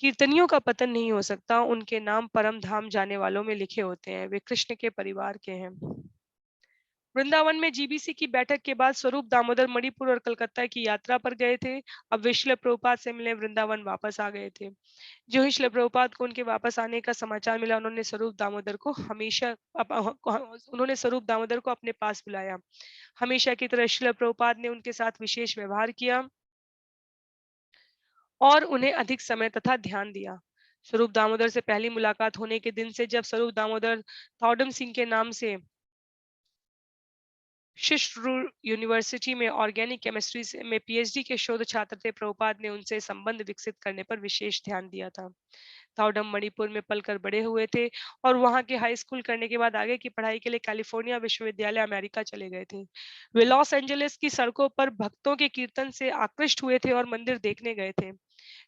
कीर्तनियों का पतन नहीं हो सकता, उनके नाम परम धाम जाने वालों में लिखे होते हैं। वे कृष्ण के परिवार के हैं। वृंदावन में जीबीसी की बैठक के बाद स्वरूप दामोदर मणिपुर और कलकत्ता की यात्रा पर गए थे। अब वे श्रील प्रभुपाद से मिलने वृंदावन वापस आ गए थे। जो ही श्रील प्रभुपाद को उनके वापस आने का समाचार मिला, उन्होंने स्वरूप दामोदर को अपने पास बुलाया। हमेशा की तरह श्रील प्रभुपाद ने उनके साथ विशेष व्यवहार किया और उन्हें अधिक समय तथा ध्यान दिया। स्वरूप दामोदर से पहली मुलाकात होने के दिन से, जब स्वरूप दामोदर थॉडम सिंह के नाम से शिशरू यूनिवर्सिटी में ऑर्गेनिक केमिस्ट्री में पीएचडी के शोध छात्र थे, प्रभुपाद ने उनसे संबंध विकसित करने पर विशेष ध्यान दिया था। ताउडम मणिपुर में पलकर बड़े हुए थे और वहां के हाई स्कूल करने के बाद आगे की पढ़ाई के लिए कैलिफोर्निया विश्वविद्यालय अमेरिका चले गए थे। वे लॉस एंजलिस की सड़कों पर भक्तों के कीर्तन से आकृष्ट हुए थे और मंदिर देखने गए थे।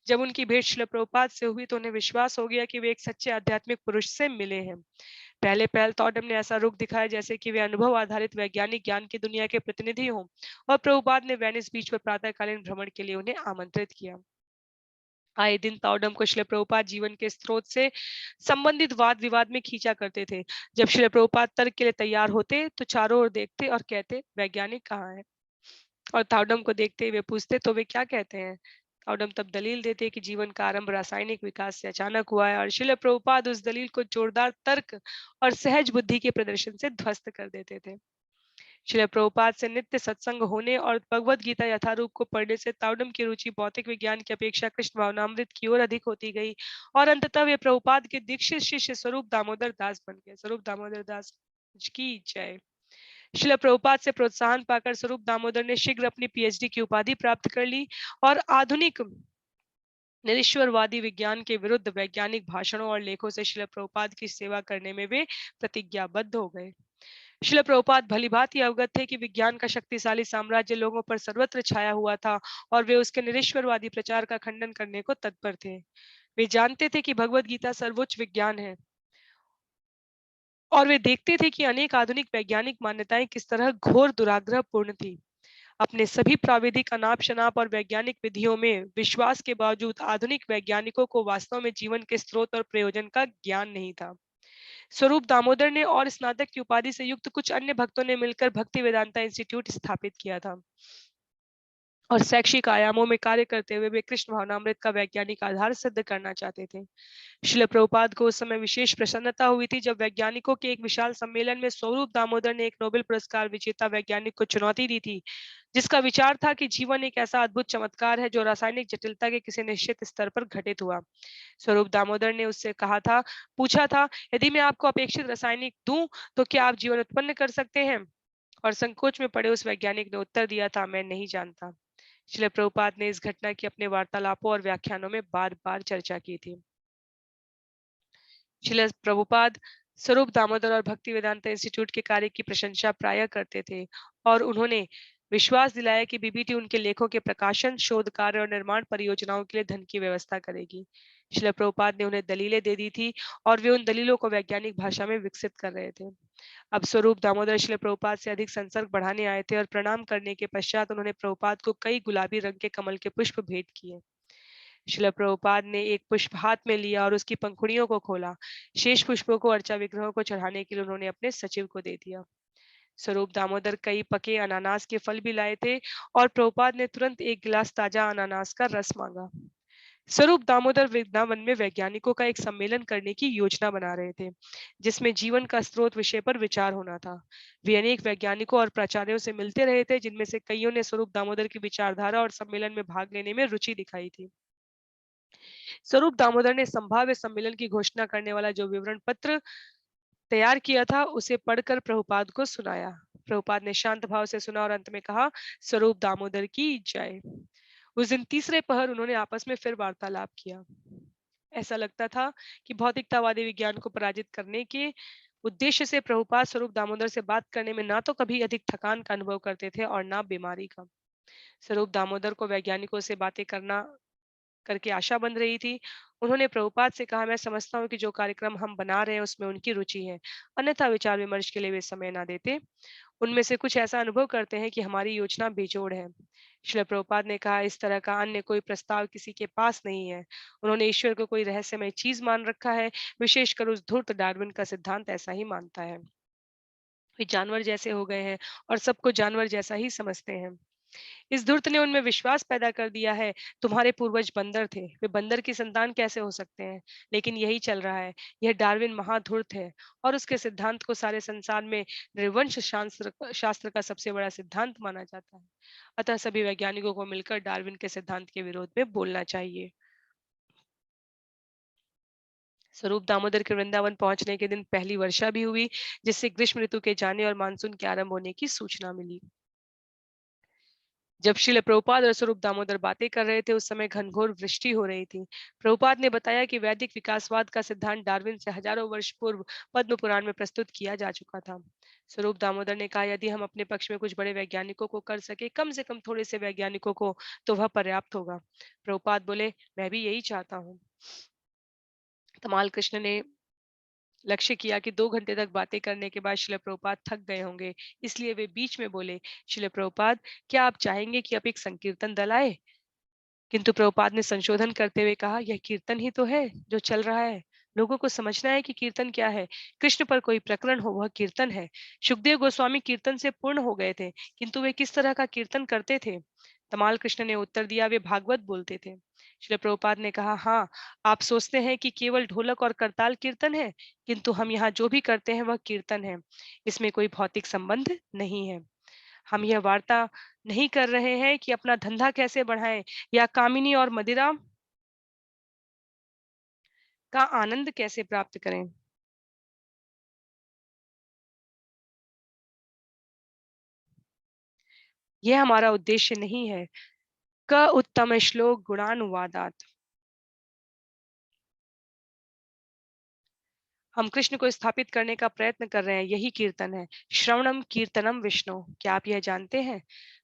जब उनकी भेंट श्रील प्रभुपाद से हुई तो उन्हें विश्वास हो गया कि वे एक सच्चे आध्यात्मिक पुरुष से मिले हैं। पहले पहल टॉडम ने ऐसा रुख दिखाया जैसे कि वे अनुभव आधारित वैज्ञानिक ज्ञान की दुनिया के प्रतिनिधि हों, और प्रभुपाद ने वेनिस बीच पर प्रातःकालीन भ्रमण के लिए उन्हें आमंत्रित किया। आए दिन ताओडम को श्रील प्रभुपाद जीवन के स्रोत से संबंधित वाद विवाद में खींचा करते थे। जब श्रील प्रभुपाद तर्क के लिए तैयार होते तो चारों ओर देखते और कहते, वैज्ञानिक कहाँ है? और ताओडम को देखते हुए पूछते, तो वे क्या कहते हैं? ताओडम तब दलील देते कि जीवन का आरंभ रासायनिक विकास से अचानक हुआ है, और श्रील प्रभुपाद उस दलील को जोरदार तर्क और सहज बुद्धि के प्रदर्शन से ध्वस्त कर देते थे। श्रील प्रभुपाद से नित्य सत्संग होने और भगवत गीता यथारूप को पढ़ने से ताउडम की रुचि भौतिक विज्ञान की अपेक्षा कृष्ण भावनामृत की ओर अधिक होती गई, और अंततः वे प्रभुपाद के दीक्षित शिष्य स्वरूप दामोदर दास बन गए। स्वरूप दामोदर दास की जय। श्रील प्रभुपाद से प्रोत्साहन पाकर स्वरूप दामोदर ने शीघ्र अपनी पीएचडी की उपाधि प्राप्त कर ली और आधुनिक निरीश्वरवादी विज्ञान के विरुद्ध वैज्ञानिक भाषणों और लेखों से श्रील प्रभुपाद की सेवा करने में वे प्रतिज्ञाबद्ध हो गए। श्रील प्रभुपाद भलीभांति अवगत थे कि विज्ञान का शक्तिशाली साम्राज्य लोगों पर सर्वत्र छाया हुआ था और वे उसके निरीश्वरवादी प्रचार का खंडन करने को तत्पर थे। वे जानते थे कि भगवत गीता सर्वोच्च विज्ञान है, और वे देखते थे कि अनेक आधुनिक वैज्ञानिक मान्यताएं किस तरह घोर दुराग्रह पूर्ण थी। अपने सभी प्राविधिक अनाप शनाप और वैज्ञानिक विधियों में विश्वास के बावजूद आधुनिक वैज्ञानिकों को वास्तव में जीवन के स्रोत और प्रयोजन का ज्ञान नहीं था। स्वरूप दामोदर ने और स्नातक की उपाधि से युक्त कुछ अन्य भक्तों ने मिलकर भक्ति वेदांता इंस्टीट्यूट स्थापित किया था, और शैक्षिक आयामों में कार्य करते हुए वे कृष्ण भावनामृत का वैज्ञानिक आधार सिद्ध करना चाहते थे। श्रील प्रभुपाद को उस समय विशेष प्रसन्नता हुई थी जब वैज्ञानिकों के एक विशाल सम्मेलन में स्वरूप दामोदर ने एक नोबेल पुरस्कार विजेता वैज्ञानिक को चुनौती दी थी, जिसका विचार था कि जीवन एक ऐसा अद्भुत चमत्कार है जो रासायनिक जटिलता के किसी निश्चित स्तर पर घटित हुआ। स्वरूप दामोदर ने उससे पूछा था, यदि मैं आपको अपेक्षित रासायनिक दूं तो क्या आप जीवन उत्पन्न कर सकते हैं? और संकोच में पड़े उस वैज्ञानिक ने उत्तर दिया था, मैं नहीं जानता। श्रील प्रभुपाद ने इस घटना की अपने वार्तालापों और व्याख्यानों में बार बार चर्चा की थी। श्रील प्रभुपाद स्वरूप दामोदर और भक्ति वेदांता इंस्टीट्यूट के कार्य की प्रशंसा प्राय करते थे, और उन्होंने विश्वास दिलाया कि बीबीटी उनके लेखों के प्रकाशन, शोध कार्य और निर्माण परियोजनाओं के लिए धन की व्यवस्था करेगी। श्रील प्रभुपाद ने उन्हें दलीलें दे दी थी और वे उन दलीलों को वैज्ञानिक भाषा में विकसित कर रहे थे। अब स्वरूप दामोदर श्रील प्रभुपाद से अधिक संसर्ग बढ़ाने आए थे, और प्रणाम करने के पश्चात उन्होंने प्रभुपाद को कई गुलाबी रंग के कमल के पुष्प भेंट किए। श्रील प्रभुपाद ने एक पुष्प हाथ में लिया और उसकी पंखुड़ियों को खोला। शेष पुष्पों को अर्चा विग्रहों को चढ़ाने के लिए उन्होंने अपने सचिव को दे दिया। स्वरूप दामोदर कई पके अनानास के फल भी लाए थे, और प्रभुपाद ने तुरंत एक गिलास ताजा अनानास का रस मांगा। स्वरूप दामोदर वृंदावन में वैज्ञानिकों का एक सम्मेलन करने की योजना बना रहे थे, जिसमें जीवन का स्रोत विषय पर विचार होना था। वे अनेक वैज्ञानिकों और प्राचार्यों से मिलते रहे थे, जिनमें से कईयों ने स्वरूप दामोदर की विचारधारा और सम्मेलन में भाग लेने में रुचि दिखाई थी। स्वरूप दामोदर ने संभाव्य सम्मेलन की घोषणा करने वाला जो विवरण पत्र तैयार किया था, उसे पढ़कर प्रभुपाद को सुनाया। प्रभुपाद ने शांत भाव से सुना और अंत में कहा, स्वरूप दामोदर की जय। उस दिन तीसरे पहर उन्होंने आपस में फिर वार्तालाप किया। ऐसा लगता था कि भौतिकतावादी विज्ञान को पराजित करने के उद्देश्य से प्रभुपाद स्वरूप दामोदर से बात करने में ना तो कभी अधिक थकान का अनुभव करते थे और ना बीमारी का। स्वरूप दामोदर को वैज्ञानिकों से बातें करना करके आशा बंध रही थी। उन्होंने प्रभुपाद से कहा, मैं समझता हूँ कि जो कार्यक्रम हम बना रहे हैं उसमें उनकी रुचि है, अन्यथा विचार विमर्श के लिए वे समय ना देते। उनमें से कुछ ऐसा अनुभव करते हैं कि हमारी योजना बेजोड़ है। श्रील प्रभुपाद ने कहा, इस तरह का अन्य कोई प्रस्ताव किसी के पास नहीं है। उन्होंने ईश्वर को कोई रहस्यमय चीज मान रखा है, विशेषकर उस धूर्त डार्विन का सिद्धांत ऐसा ही मानता है। वे जानवर जैसे हो गए हैं और सबको जानवर जैसा ही समझते हैं। इस धूर्त ने उनमें विश्वास पैदा कर दिया है। तुम्हारे पूर्वज बंदर थे, वे बंदर की संतान कैसे हो सकते हैं? लेकिन यही चल रहा है। यह डार्विन महाधूर्त है और उसके सिद्धांत को सारे संसार में नृवंश शास्त्र शास्त्र का सबसे बड़ा सिद्धांत माना जाता है। अतः सभी वैज्ञानिकों को मिलकर डार्विन के सिद्धांत के विरोध में बोलना चाहिए। स्वरूप दामोदर के वृंदावन पहुंचने के दिन पहली वर्षा भी हुई, जिससे ग्रीष्म ऋतु के जाने और मानसून के आरंभ होने की सूचना मिली। जब श्रील प्रभुपाद और स्वरूप दामोदर बातें कर रहे थे, उस समय घनघोर वृष्टि हो रही थी। प्रभुपाद ने बताया कि वैदिक विकासवाद का सिद्धांत डार्विन से हजारों वर्ष पूर्व पद्म पुराण में प्रस्तुत किया जा चुका था। स्वरूप दामोदर ने कहा, यदि हम अपने पक्ष में कुछ बड़े वैज्ञानिकों को कर सके, कम से कम थोड़े से वैज्ञानिकों को, तो वह पर्याप्त होगा। प्रभुपाद बोले, मैं भी यही चाहता हूँ। तमाल कृष्ण ने लक्ष्य किया कि 2 घंटे तक बातें करने के बाद शिला प्रभुपाद थक गए होंगे, इसलिए वे बीच में बोले, शिला प्रभुपाद, क्या आप चाहेंगे कि अब एक संकीर्तन दल आए? किंतु प्रभुपाद ने संशोधन करते हुए कहा, यह कीर्तन ही तो है जो चल रहा है। लोगों को समझना है कि कीर्तन क्या है। कृष्ण पर कोई प्रकरण हो, वह कीर्तन है। सुखदेव गोस्वामी कीर्तन से पूर्ण हो गए थे, किंतु वे किस तरह का कीर्तन करते थे? तमाल कृष्ण ने उत्तर दिया, वे भागवत बोलते थे। श्री प्रभुपाद ने कहा, हाँ, आप सोचते हैं कि केवल ढोलक और करताल कीर्तन है, किंतु हम यहाँ जो भी करते हैं वह कीर्तन है। इसमें कोई भौतिक संबंध नहीं है। हम यह वार्ता नहीं कर रहे हैं कि अपना धंधा कैसे बढ़ाएं या कामिनी और मदिरा का आनंद कैसे प्राप्त करें। यह हमारा उद्देश्य नहीं है। क उत्तम श्लोक गुणानुवादात। हम कृष्ण को स्थापित करने का प्रयत्न कर रहे हैं, यही कीर्तन है। श्रवणम कीर्तनम विष्णु, क्या आप यह जानते हैं?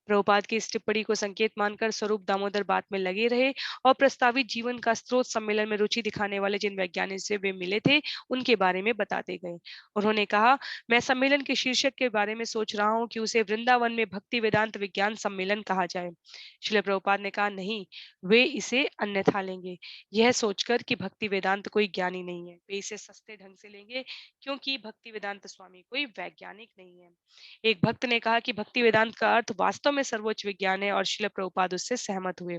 प्रभुपाद की इस टिप्पणी को संकेत मानकर स्वरूप दामोदर बात में लगे रहे और प्रस्तावित जीवन का स्रोत सम्मेलन में रुचि दिखाने वाले जिन वैज्ञानिक से वे मिले थे, उनके बारे में बताते गए। उन्होंने कहा, मैं सम्मेलन के शीर्षक के बारे में सोच रहा हूँ कि उसे वृंदावन में भक्ति वेदांत विज्ञान सम्मेलन कहा जाए। श्रील प्रभुपाद ने कहा, नहीं, वे इसे अन्यथा लेंगे, यह सोचकर कि भक्ति वेदांत कोई ज्ञानी नहीं है। वे इसे सस्ते ढंग से लेंगे, क्योंकि भक्ति वेदांत स्वामी कोई वैज्ञानिक नहीं है। एक भक्त ने कहा कि भक्ति वेदांत का अर्थ वास्तव में सर्वोच्च विज्ञान है और श्रील प्रभुपाद उससे सहमत हुए।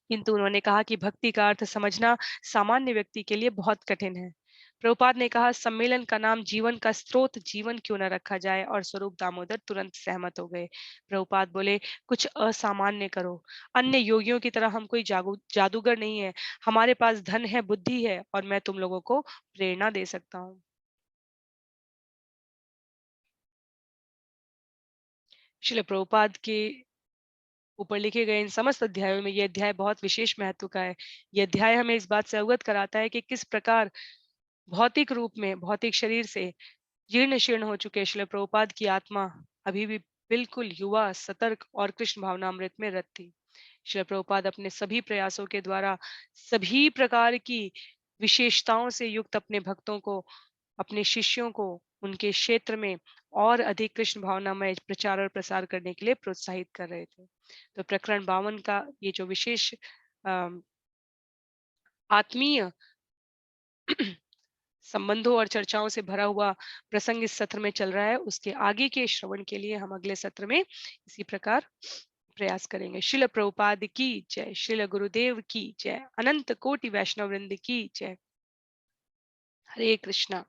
किंतु उन्होंने कहा कि भक्ति का अर्थ समझना सामान्य व्यक्ति के लिए बहुत कठिन है। प्रभुपाद ने कहा, सम्मेलन का नाम जीवन का स्रोत जीवन क्यों न रखा जाए, और स्वरूप दामोदर तुरंत सहमत हो गए। प्रभुपाद बोले, कुछ असामान्य करो। अन्य योगियों की तरह हम कोई जादूगर नहीं है। हमारे पास धन है, बुद्धि है, और मैं तुम लोगों को प्रेरणा दे सकता हूँ। श्रील प्रभुपाद के ऊपर लिखे गए इन समस्त अध्यायों में यह अध्याय बहुत विशेष महत्व का है। यह अध्याय हमें इस बात से अवगत कराता है कि किस प्रकार भौतिक रूप में, भौतिक शरीर से जीर्ण शीर्ण हो चुके श्रील प्रभुपाद की आत्मा अभी भी बिल्कुल युवा, सतर्क और कृष्ण भावनामृत में रत थी। श्रील प्रभुपाद अपने सभी प्रयासों के द्वारा सभी प्रकार की विशेषताओं से युक्त अपने भक्तों को, अपने शिष्यों को उनके क्षेत्र में और अधिक कृष्ण भावनामय प्रचार और प्रसार करने के लिए प्रोत्साहित कर रहे थे। तो प्रकरण 52 का ये जो विशेष अम, आत्मीय संबंधों और चर्चाओं से भरा हुआ प्रसंग इस सत्र में चल रहा है, उसके आगे के श्रवण के लिए हम अगले सत्र में इसी प्रकार प्रयास करेंगे। शिल प्रभुपाद की जय, शिल गुरुदेव की जय, अनंत कोटि वैष्णव वृंद की जय। हरे कृष्णा।